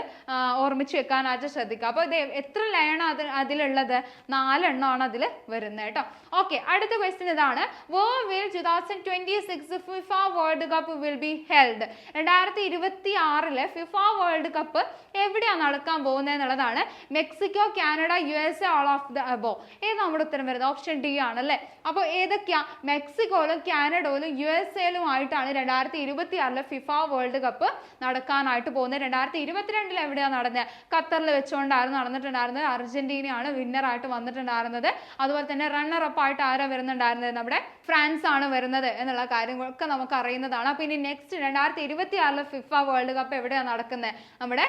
ഓർമ്മിച്ച് വെക്കാനായിട്ട് ശ്രദ്ധിക്കുക. അപ്പോൾ ഇത് എത്ര ലയൺ അതിലുള്ളത്? 4 എണ്ണമാണ് അതിൽ വരുന്നത് കേട്ടോ. ഓക്കെ, അടുത്ത ക്വസ്റ്റ്യൻ ഇതാണ്, where will 2026 FIFA world cup will be held? 2026 FIFA world cup എവിടെയാണ് നടക്കാൻ പോകുന്നത് എന്നുള്ളതാണ്. Mexico, Canada, USA, all of the above. ഏത് നമ്മുടെ ഉത്തരം വരുന്നത്? ഓപ്ഷൻ ഡി ആണ് അല്ലേ? അപ്പോൾ ഏതൊക്കെയാ? മെക്സിക്കോയിലും കാനഡയിലും USA ആയിട്ടാണ് 2026 ഫിഫ വേൾഡ് കപ്പ് നടക്കാനായിട്ട് പോകുന്നത്. 2022 എവിടെയാണ് നടന്നത്? ഖത്തറിൽ വെച്ചുകൊണ്ടായിരുന്നു നടന്നിട്ടുണ്ടായിരുന്നത്. അർജന്റീനയാണ് വിന്നർ ആയിട്ട് വന്നിട്ടുണ്ടായിരുന്നത്. അതുപോലെ തന്നെ റണ്ണർ അപ്പ് ആയിട്ട് ആരാ വരുന്നുണ്ടായിരുന്നത്? നമ്മുടെ ഫ്രാൻസ് ആണ് വരുന്നത് എന്നുള്ള കാര്യങ്ങളൊക്കെ നമുക്ക് അറിയുന്നതാണ്. അപ്പോൾ ഇനി നെക്സ്റ്റ് 2026 ഫിഫ വേൾഡ് കപ്പ് എവിടെയാണ് നടക്കുന്നത്? നമ്മുടെ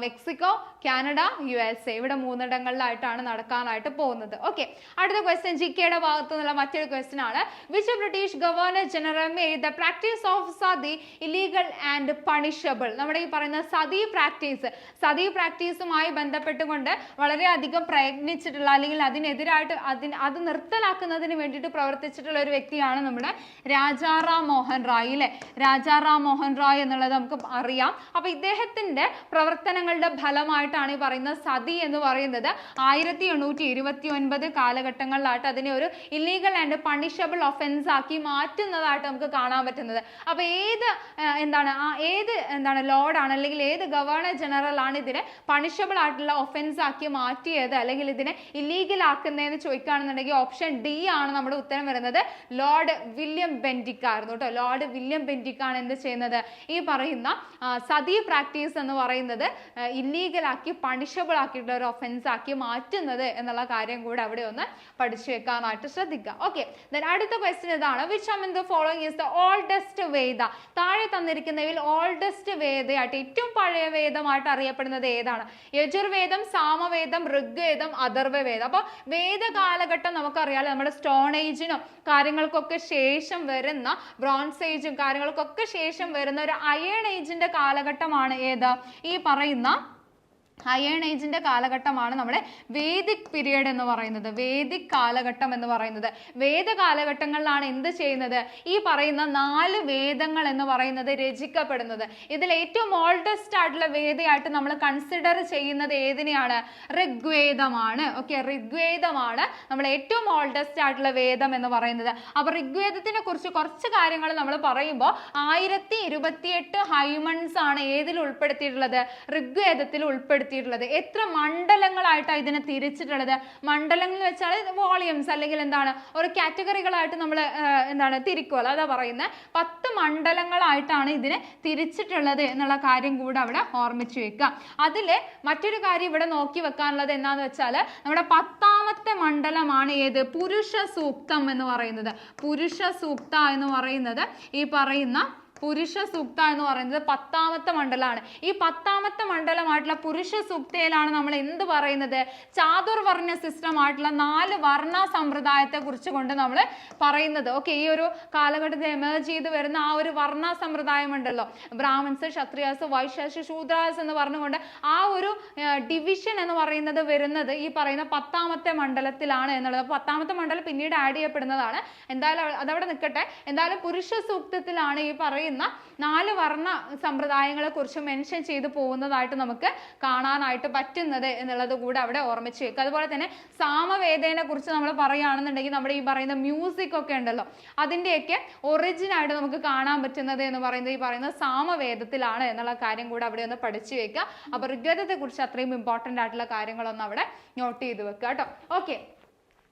മെക്സിക്കോ, കാനഡ, USA ഇവിടെ 3 ഇടങ്ങളിലായിട്ടാണ് നടക്കാനായിട്ട് പോകുന്നത്. ഓക്കെ, അടുത്ത ക്വസ്റ്റ്യൻ ജികെയുടെ ഭാഗത്തു നിന്നുള്ള മറ്റൊരു ക്വസ്റ്റ്യൻ ആണ്, which British governor general made the practice of sati illegal and punishable? നമ്മുടെ ഈ പറയുന്ന സതി പ്രാക്ടീസുമായി ബന്ധപ്പെട്ടുകൊണ്ട് വളരെയധികം പ്രയത്നിച്ചിട്ടുള്ള അല്ലെങ്കിൽ അതിനെതിരായിട്ട് അത് നിർത്തലാക്കുന്നതിന് വേണ്ടിയിട്ട് പ്രവർത്തിച്ചിട്ടുള്ള ഒരു വ്യക്തിയാണ് നമ്മുടെ രാജാറാം മോഹൻ റായ് അല്ലെ? രാജാറാം മോഹൻ റായ് എന്നുള്ളത് നമുക്ക് അറിയാം. അപ്പൊ ഇദ്ദേഹത്തിന്റെ പ്രവർത്തനങ്ങളുടെ ഫലമായിട്ടാണ് ഈ പറയുന്ന സതി എന്ന് പറയുന്നത് 1829 കാലഘട്ടങ്ങളിലായിട്ട് അതിനെ ഒരു ഇല്ലീഗൽ ആൻഡ് പണിഷബിൾ ഒഫൻസ് ആക്കി മാറ്റുന്നതായിട്ട് നമുക്ക് കാണാൻ പറ്റുന്നത്. അപ്പൊ ഏത് ലോർഡാണ് അല്ലെങ്കിൽ ഏത് ഗവർണർ ജനറൽ ആണ് ഇതിനെ പണിഷബിൾ ആയിട്ടുള്ള ഒഫൻസ് ആക്കി മാറ്റിയത് അല്ലെങ്കിൽ ഇതിനെ ഇല്ലീഗൽ ആക്കുന്നതെന്ന് ചോദിക്കുകയാണെന്നുണ്ടെങ്കിൽ ഓപ്ഷൻ ഡി ആണ് നമ്മുടെ ഉത്തരം വരുന്നത്. ലോർഡ് വില്യം ബെന്റിക് ആയിരുന്നു കേട്ടോ. ലോർഡ് വില്യം ബെന്റിക് ആണ് എന്ത് ചെയ്യുന്നത്? ഈ പറയുന്ന സതി പ്രാക്ടീസ് എന്ന് പറയുന്നത് ഇല്ലീഗൽ ആക്കി പണിഷബിൾ ആക്കിയിട്ടുള്ള ഒരു ഒഫൻസ് ആക്കി മാറ്റുന്നത് എന്നുള്ള കാര്യം കൂടെ അവിടെ ഒന്ന് പഠിച്ചു വെക്കാനായിട്ട് ശ്രദ്ധിക്കുക. ഓക്കെ, അടുത്ത ക്വസ്റ്റ്യൻ ഇതാണ്, which among the following is the oldest വേദ? താഴെ തന്നിരിക്കുന്നതിൽ ഓൾഡസ്റ്റ് വേദയായിട്ട് ഏറ്റവും പഴയ വേദമായിട്ട് അറിയപ്പെടുന്നത് ഏതാണ്? യജുർവേദം, സാമവേദം, ഋഗ്വേദം, അഥർവവേദം. അപ്പോൾ വേദ കാലഘട്ടം നമുക്കറിയാലോ, നമ്മുടെ സ്റ്റോൺ ഏജിനും കാര്യങ്ങൾക്കൊക്കെ ശേഷം വരുന്ന ബ്രോൺസ് ഏജും കാര്യങ്ങൾക്കൊക്കെ ശേഷം വരുന്ന ഒരു അയൺ ഏജിന്റെ കാലഘട്ടമാണ് ഏത്? ഈ പറയുന്ന അയൺ ഏജിന്റെ കാലഘട്ടമാണ് നമ്മുടെ വേദിക് പീരിയഡ് എന്ന് പറയുന്നത്. വേദിക് കാലഘട്ടം എന്ന് പറയുന്നത് വേദ കാലഘട്ടങ്ങളിലാണ് എന്ത് ചെയ്യുന്നത്? ഈ പറയുന്ന 4 വേദങ്ങൾ എന്ന് പറയുന്നത് രചിക്കപ്പെടുന്നത്. ഇതിൽ ഏറ്റവും ഓൾഡസ്റ്റ് ആയിട്ടുള്ള വേദയായിട്ട് നമ്മൾ കൺസിഡർ ചെയ്യുന്നത് ഏതിനെയാണ്? ഋഗ്വേദമാണ്. ഓക്കെ, ഋഗ്വേദമാണ് നമ്മൾ ഏറ്റവും ഓൾഡസ്റ്റ് ആയിട്ടുള്ള വേദം എന്ന് പറയുന്നത്. അപ്പൊ ഋഗ്വേദത്തിനെ കുറിച്ച് കുറച്ച് കാര്യങ്ങൾ നമ്മൾ പറയുമ്പോൾ 1028 ഹൈമൺസ് ആണ് ഏതിൽ ഉൾപ്പെടുത്തിയിട്ടുള്ളത്? ഋഗ്വേദത്തിൽ ഉൾപ്പെടുത്തി പറ്റിയിട്ടുള്ളത്. എത്ര മണ്ഡലങ്ങളായിട്ടാണ് ഇതിനെ തിരിച്ചിട്ടുള്ളത്? മണ്ഡലങ്ങൾ എന്ന് വെച്ചാൽ വോളിയംസ് അല്ലെങ്കിൽ എന്താണ് ഒരു കാറ്റഗറികളായിട്ട് നമ്മൾ എന്താണ് തിരിക്കുമല്ലോ, അതാ പറയുന്നത്. 10 മണ്ഡലങ്ങളായിട്ടാണ് ഇതിനെ തിരിച്ചിട്ടുള്ളത് എന്നുള്ള കാര്യം കൂടെ അവിടെ ഓർമ്മിച്ചു വെക്കുക. അതില് മറ്റൊരു കാര്യം ഇവിടെ നോക്കി വെക്കാനുള്ളത് എന്താന്ന് വെച്ചാൽ നമ്മുടെ 10ാമത്തെ മണ്ഡലമാണ് ഏത്? പുരുഷ സൂക്തം എന്ന് പറയുന്നത്. പുരുഷ സൂക്ത എന്ന് പറയുന്നത് ഈ പറയുന്ന പുരുഷ സൂക്ത എന്ന് പറയുന്നത് 10ാമത്തെ മണ്ഡലമാണ്. ഈ 10ാമത്തെ മണ്ഡലമായിട്ടുള്ള പുരുഷ സൂക്തയിലാണ് നമ്മൾ എന്ത് പറയുന്നത്? ചാതുർവർണ്ണ സിസ്റ്റം ആയിട്ടുള്ള 4 വർണ്ണ സമ്പ്രദായത്തെ കുറിച്ച് കൊണ്ട് നമ്മൾ പറയുന്നത്. ഓക്കെ, ഈ ഒരു കാലഘട്ടത്തിൽ എമേർജ് ചെയ്ത് വരുന്ന ആ ഒരു വർണ്ണ സമ്പ്രദായം ഉണ്ടല്ലോ, ബ്രാഹ്മൺസ്, ക്ഷത്രിയാസ്, വൈശ്യാസ്, ശൂദ്രാസ് എന്ന് പറഞ്ഞുകൊണ്ട് ആ ഒരു ഡിവിഷൻ എന്ന് പറയുന്നത് വരുന്നത് ഈ പറയുന്ന 10ാമത്തെ മണ്ഡലത്തിലാണ് എന്നുള്ളത്. 10ാമത്തെ മണ്ഡലം പിന്നീട് ആഡ് ചെയ്യപ്പെടുന്നതാണ്. എന്തായാലും അതവിടെ നിൽക്കട്ടെ. എന്തായാലും പുരുഷ സൂക്തത്തിലാണ് ഈ പറയുന്ന 4 വർണ്ണ സമ്പ്രദായങ്ങളെ കുറിച്ച് മെൻഷൻ ചെയ്തു പോകുന്നതായിട്ട് നമുക്ക് കാണാനായിട്ട് പറ്റുന്നത് എന്നുള്ളത് കൂടെ അവിടെ ഓർമ്മിച്ച് വെക്കുക. അതുപോലെ തന്നെ സാമവേദേനെ കുറിച്ച് നമ്മൾ പറയുകയാണെന്നുണ്ടെങ്കിൽ നമ്മുടെ ഈ പറയുന്ന മ്യൂസിക് ഒക്കെ ഉണ്ടല്ലോ, അതിൻ്റെയൊക്കെ ഒറിജിൻ ആയിട്ട് നമുക്ക് കാണാൻ പറ്റുന്നത് എന്ന് പറയുന്നത് ഈ പറയുന്ന സാമവേദത്തിലാണ് എന്നുള്ള കാര്യം കൂടെ അവിടെ ഒന്ന് പഠിച്ചു വെക്കുക. അപ്പൊ ഋഗ്വേദത്തെ കുറിച്ച് അത്രയും ഇമ്പോർട്ടൻ്റ് ആയിട്ടുള്ള കാര്യങ്ങളൊന്നും അവിടെ നോട്ട് ചെയ്ത് വെക്കുക കേട്ടോ. ഓക്കെ,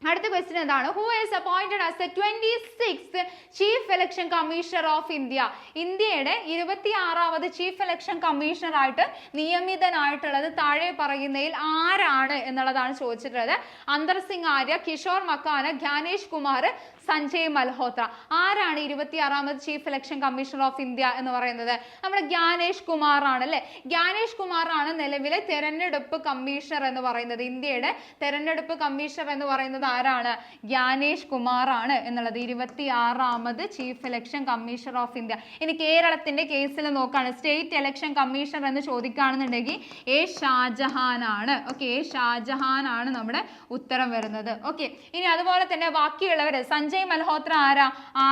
അടുത്ത ക്വസ്റ്റ്യൻ എന്താണ്? Who is appointed as the 26th chief election commissioner of India? ഇന്ത്യയുടെ 26ാമത് ചീഫ് ഇലക്ഷൻ കമ്മീഷണർ ആയിട്ട് നിയമിതനായിട്ടുള്ളത് താഴെ പറയുന്നതിൽ ആരാണ് എന്നുള്ളതാണ് ചോദിച്ചിട്ടുള്ളത്. അന്തർ സിംഗ് ആര്യ, കിഷോർ മക്കാന, ജ്ഞാനേഷ് കുമാർ, സഞ്ജയ് മൽഹോത്ര. ആരാണ് 26ാമത് chief election commissioner of India എന്ന് പറയുന്നത്? നമ്മുടെ ജ്ഞാനേഷ് കുമാർ ആണ് അല്ലെ. ജ്ഞാനേഷ് കുമാർ ആണ് നിലവിലെ തെരഞ്ഞെടുപ്പ് കമ്മീഷണർ എന്ന് പറയുന്നത്. ഇന്ത്യയുടെ തെരഞ്ഞെടുപ്പ് കമ്മീഷണർ എന്ന് പറയുന്നത് ആരാണ്? ജ്ഞാനേഷ് കുമാർ ആണ് എന്നുള്ളത് 26ാമത് chief election commissioner of India. ഇനി കേരളത്തിന്റെ കേസിൽ നോക്കാണ്, സ്റ്റേറ്റ് ഇലക്ഷൻ കമ്മീഷണർ എന്ന് ചോദിക്കുകയാണെന്നുണ്ടെങ്കിൽ എ ഷാജഹാൻ ആണ്. ഓക്കെ, എ ഷാജഹാൻ ആണ് നമ്മുടെ ഉത്തരം വരുന്നത്. ഓക്കെ, ഇനി അതുപോലെ തന്നെ ബാക്കിയുള്ളവര് സഞ്ജയ് മൽഹോത്ര ആരാ?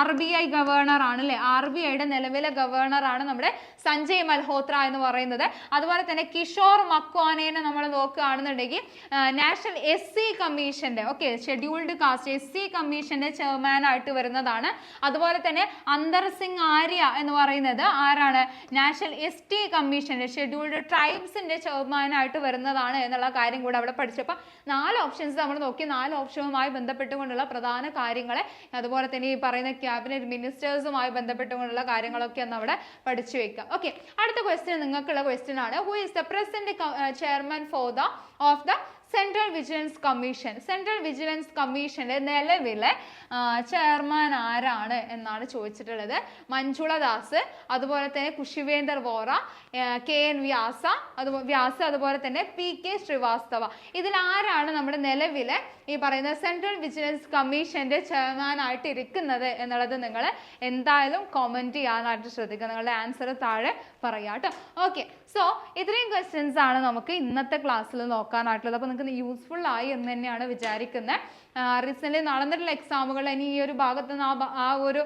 RBI ഗവർണർ ആണ് അല്ലെ. RBIയുടെ നിലവിലെ ഗവർണർ ആണ് നമ്മുടെ സഞ്ജയ് മൽഹോത്ര എന്ന് പറയുന്നത്. അതുപോലെ തന്നെ കിഷോർ മക്വാനേനെ നമ്മൾ നോക്കുകയാണെന്നുണ്ടെങ്കിൽ നാഷണൽ SC കമ്മീഷന്റെ ഷെഡ്യൂൾഡ് കാസ്റ്റ് SC കമ്മീഷന്റെ ചെയർമാൻ ആയിട്ട് വരുന്നതാണ്. അതുപോലെ തന്നെ അന്തർ സിംഗ് ആര്യ എന്ന് പറയുന്നത് ആരാണ്? നാഷണൽ ST കമ്മീഷന്റെ ഷെഡ്യൂൾഡ് ട്രൈബ്സിന്റെ ചെയർമാൻ ആയിട്ട് വരുന്നതാണ് എന്നുള്ള കാര്യം കൂടെ അവിടെ പഠിച്ചപ്പോൾ 4 ഓപ്ഷൻസ് നമ്മൾ നോക്കി. 4 ഓപ്ഷനുമായി ബന്ധപ്പെട്ടുകൊണ്ടുള്ള പ്രധാന കാര്യങ്ങളെ, അതുപോലെ തന്നെ ഈ പറയുന്ന ക്യാബിനറ്റ് മിനിസ്റ്റേഴ്സുമായി ബന്ധപ്പെട്ടുകൊണ്ടുള്ള കാര്യങ്ങളൊക്കെ ഒന്ന് അവിടെ പഠിച്ചു വെക്കുക. ഓക്കെ, അടുത്ത ക്വസ്റ്റ്യൻ നിങ്ങൾക്കുള്ള ക്വസ്റ്റ്യൻ ആണ്. Who is the present chairman of the central vigilance commission? Central vigilance കമ്മീഷന്റെ നിലവിലെ ചെയർമാൻ ആരാണ് എന്നാണ് ചോദിച്ചിട്ടുള്ളത്. മഞ്ജുള ദാസ്, അതുപോലെ തന്നെ കുഷിവേന്ദർ വോറ, KN വ്യാസ, അതുപോലെ തന്നെ PK ശ്രീവാസ്തവ. ഇതിൽ ആരാണ് നമ്മുടെ നിലവിലെ ഈ പറയുന്ന സെൻട്രൽ വിജിലൻസ് കമ്മീഷന്റെ ചെയർമാൻ ആയിട്ട് ഇരിക്കുന്നത് എന്നുള്ളത് നിങ്ങൾ എന്തായാലും കമന്റ് ചെയ്യാനായിട്ട് ശ്രദ്ധിക്കുക. നിങ്ങളുടെ ആൻസർ താഴെ പറയാം കേട്ടോ. ഓക്കെ, സോ ഇത്രയും ക്വസ്റ്റ്യൻസ് ആണ് നമുക്ക് ഇന്നത്തെ ക്ലാസ്സിൽ നോക്കാനായിട്ടുള്ളത്. അപ്പോൾ നിങ്ങൾക്ക് യൂസ്ഫുൾ ആയി എന്ന് തന്നെയാണ് വിചാരിക്കുന്നത്. റീസെൻ്റ്ലി നടന്നിട്ടുള്ള എക്സാമുകൾ ഇനി ഈ ഒരു ഭാഗത്ത് നിന്ന് ആ ഒരു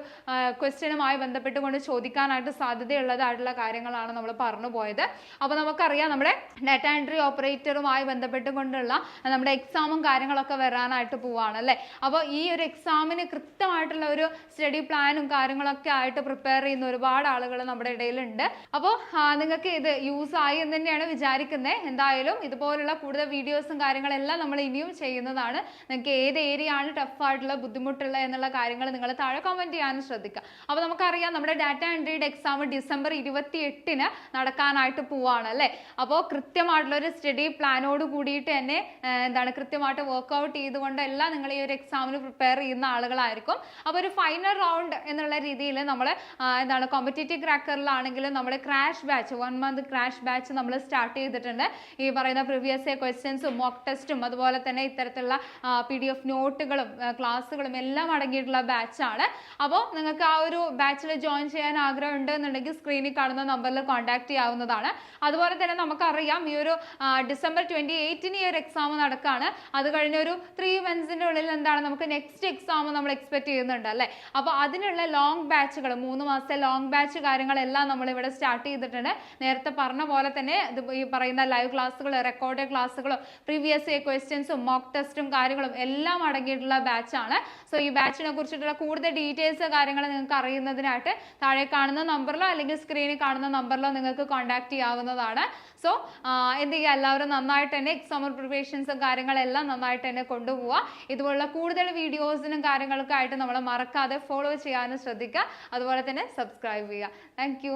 ക്വസ്റ്റ്യനുമായി ബന്ധപ്പെട്ടുകൊണ്ട് ചോദിക്കാനായിട്ട് സാധ്യതയുള്ളതായിട്ടുള്ള കാര്യങ്ങളാണ് നമ്മൾ പറഞ്ഞു പോയത്. അപ്പോൾ നമുക്കറിയാം നമ്മുടെ ഡാറ്റ എൻട്രി ഓപ്പറേറ്ററുമായി ബന്ധപ്പെട്ടുകൊണ്ടുള്ള നമ്മുടെ എക്സാമും കാര്യങ്ങളൊക്കെ വരാനായിട്ട് പോവാണ് അല്ലേ. അപ്പോൾ ഈ ഒരു എക്സാമിന് കൃത്യമായിട്ടുള്ള ഒരു സ്റ്റഡി പ്ലാനും കാര്യങ്ങളൊക്കെ ആയിട്ട് പ്രിപ്പയർ ചെയ്യുന്ന ഒരുപാട് ആളുകൾ നമ്മുടെ ഇടയിലുണ്ട്. അപ്പോൾ നിങ്ങൾക്ക് ഇത് യൂസ് ആയി എന്ന് തന്നെയാണ് വിചാരിക്കുന്നത്. എന്തായാലും ഇതുപോലുള്ള കൂടുതൽ വീഡിയോസും കാര്യങ്ങളെല്ലാം നമ്മൾ ഇനിയും ചെയ്യുന്നതാണ്. നിങ്ങൾക്ക് ഏത് ഏരിയ ആണ് ടഫ് ആയിട്ടുള്ള ബുദ്ധിമുട്ടുള്ള എന്നുള്ള കാര്യങ്ങൾ നിങ്ങൾ താഴെ കമന്റ് ചെയ്യാനും ശ്രദ്ധിക്കുക. അപ്പോൾ നമുക്കറിയാം നമ്മുടെ ഡാറ്റ എൻട്രിയുടെ എക്സാം ഡിസംബർ 28-ന് നടക്കാനായിട്ട് പോവാണ് അല്ലേ. അപ്പോൾ കൃത്യമായിട്ടുള്ള ഒരു സ്റ്റഡി പ്ലാനോട് കൂടിയിട്ട് തന്നെ കൃത്യമായിട്ട് വർക്ക്ഔട്ട് ചെയ്തുകൊണ്ടെല്ലാം നിങ്ങൾ ഈ ഒരു എക്സാമിന് പ്രിപ്പയർ ചെയ്യുന്ന ആളുകളായിരിക്കും. അപ്പോൾ ഒരു ഫൈനൽ റൗണ്ട് എന്നുള്ള രീതിയിൽ നമ്മൾ കോമ്പറ്റേറ്റീവ് ക്രാക്കറിലാണെങ്കിലും നമ്മുടെ crash batch 1 month crash batch നമ്മൾ സ്റ്റാർട്ട് ചെയ്തിട്ടുണ്ട്. ഈ പറയുന്ന പ്രീവിയസ് ഇയർ ക്വസ്റ്റ്യൻസും മോക്ക് ടെസ്റ്റും അതുപോലെ തന്നെ ഇത്തരത്തിലുള്ള PDF നോട്ടുകളും ക്ലാസ്സുകളും എല്ലാം അടങ്ങിയിട്ടുള്ള ബാച്ചാണ്. അപ്പോൾ നിങ്ങൾക്ക് ആ ഒരു ബാച്ചിൽ ജോയിൻ ചെയ്യാൻ ആഗ്രഹം ഉണ്ട് എന്നുണ്ടെങ്കിൽ സ്ക്രീനിൽ കാണുന്ന നമ്പറിൽ കോൺടാക്ട് ചെയ്യാവുന്നതാണ്. അതുപോലെ തന്നെ നമുക്കറിയാം ഈ ഒരു ഡിസംബർ 28-ന് ഈ ഒരു എക്സാം നടക്കുകയാണ്. അത് കഴിഞ്ഞ ഒരു 3 months-ന്റെ ഉള്ളിൽ നമുക്ക് നെക്സ്റ്റ് എക്സാം നമ്മൾ എക്സ്പെക്ട് ചെയ്യുന്നുണ്ട് അല്ലേ. അപ്പോൾ അതിനുള്ള ലോങ് ബാച്ചുകൾ 3 മാസത്തെ ലോങ് ബാച്ച് കാര്യങ്ങളെല്ലാം നമ്മൾ ഇവിടെ സ്റ്റാർട്ട് ചെയ്തിട്ടുണ്ട്. നേരത്തെ പറഞ്ഞ പോലെ തന്നെ ഈ പറയുന്ന ലൈവ് ക്ലാസ്സുകൾ, റെക്കോർഡഡ് ക്ലാസ്സുകളും പ്രീവിയസ് ഇയർ ക്വസ്റ്റ്യൻസും മോക്ക് ടെസ്റ്റും കാര്യങ്ങളും എല്ലാം അടങ്ങിയിട്ടുള്ള ബാച്ചാണ്. സോ ഈ ബാച്ചിനെ കുറിച്ചിട്ടുള്ള കൂടുതൽ ഡീറ്റെയിൽസ് കാര്യങ്ങൾ നിങ്ങൾക്ക് അറിയുന്നതിനായിട്ട് താഴെ കാണുന്ന നമ്പറിലോ അല്ലെങ്കിൽ സ്ക്രീനിൽ കാണുന്ന നമ്പറിലോ നിങ്ങൾക്ക് കോൺടാക്ട് ചെയ്യാവുന്നതാണ്. സോ എന്ത് ചെയ്യുക, എല്ലാവരും നന്നായിട്ട് തന്നെ എക്സാം പ്രിപ്പറേഷൻസും കാര്യങ്ങളെല്ലാം നന്നായിട്ട് തന്നെ കൊണ്ടുപോവുക. ഇതുപോലുള്ള കൂടുതൽ വീഡിയോസിനും കാര്യങ്ങൾക്കായിട്ട് നമ്മൾ മറക്കാതെ ഫോളോ ചെയ്യാനും ശ്രദ്ധിക്കുക. അതുപോലെ തന്നെ സബ്സ്ക്രൈബ് ചെയ്യുക. താങ്ക്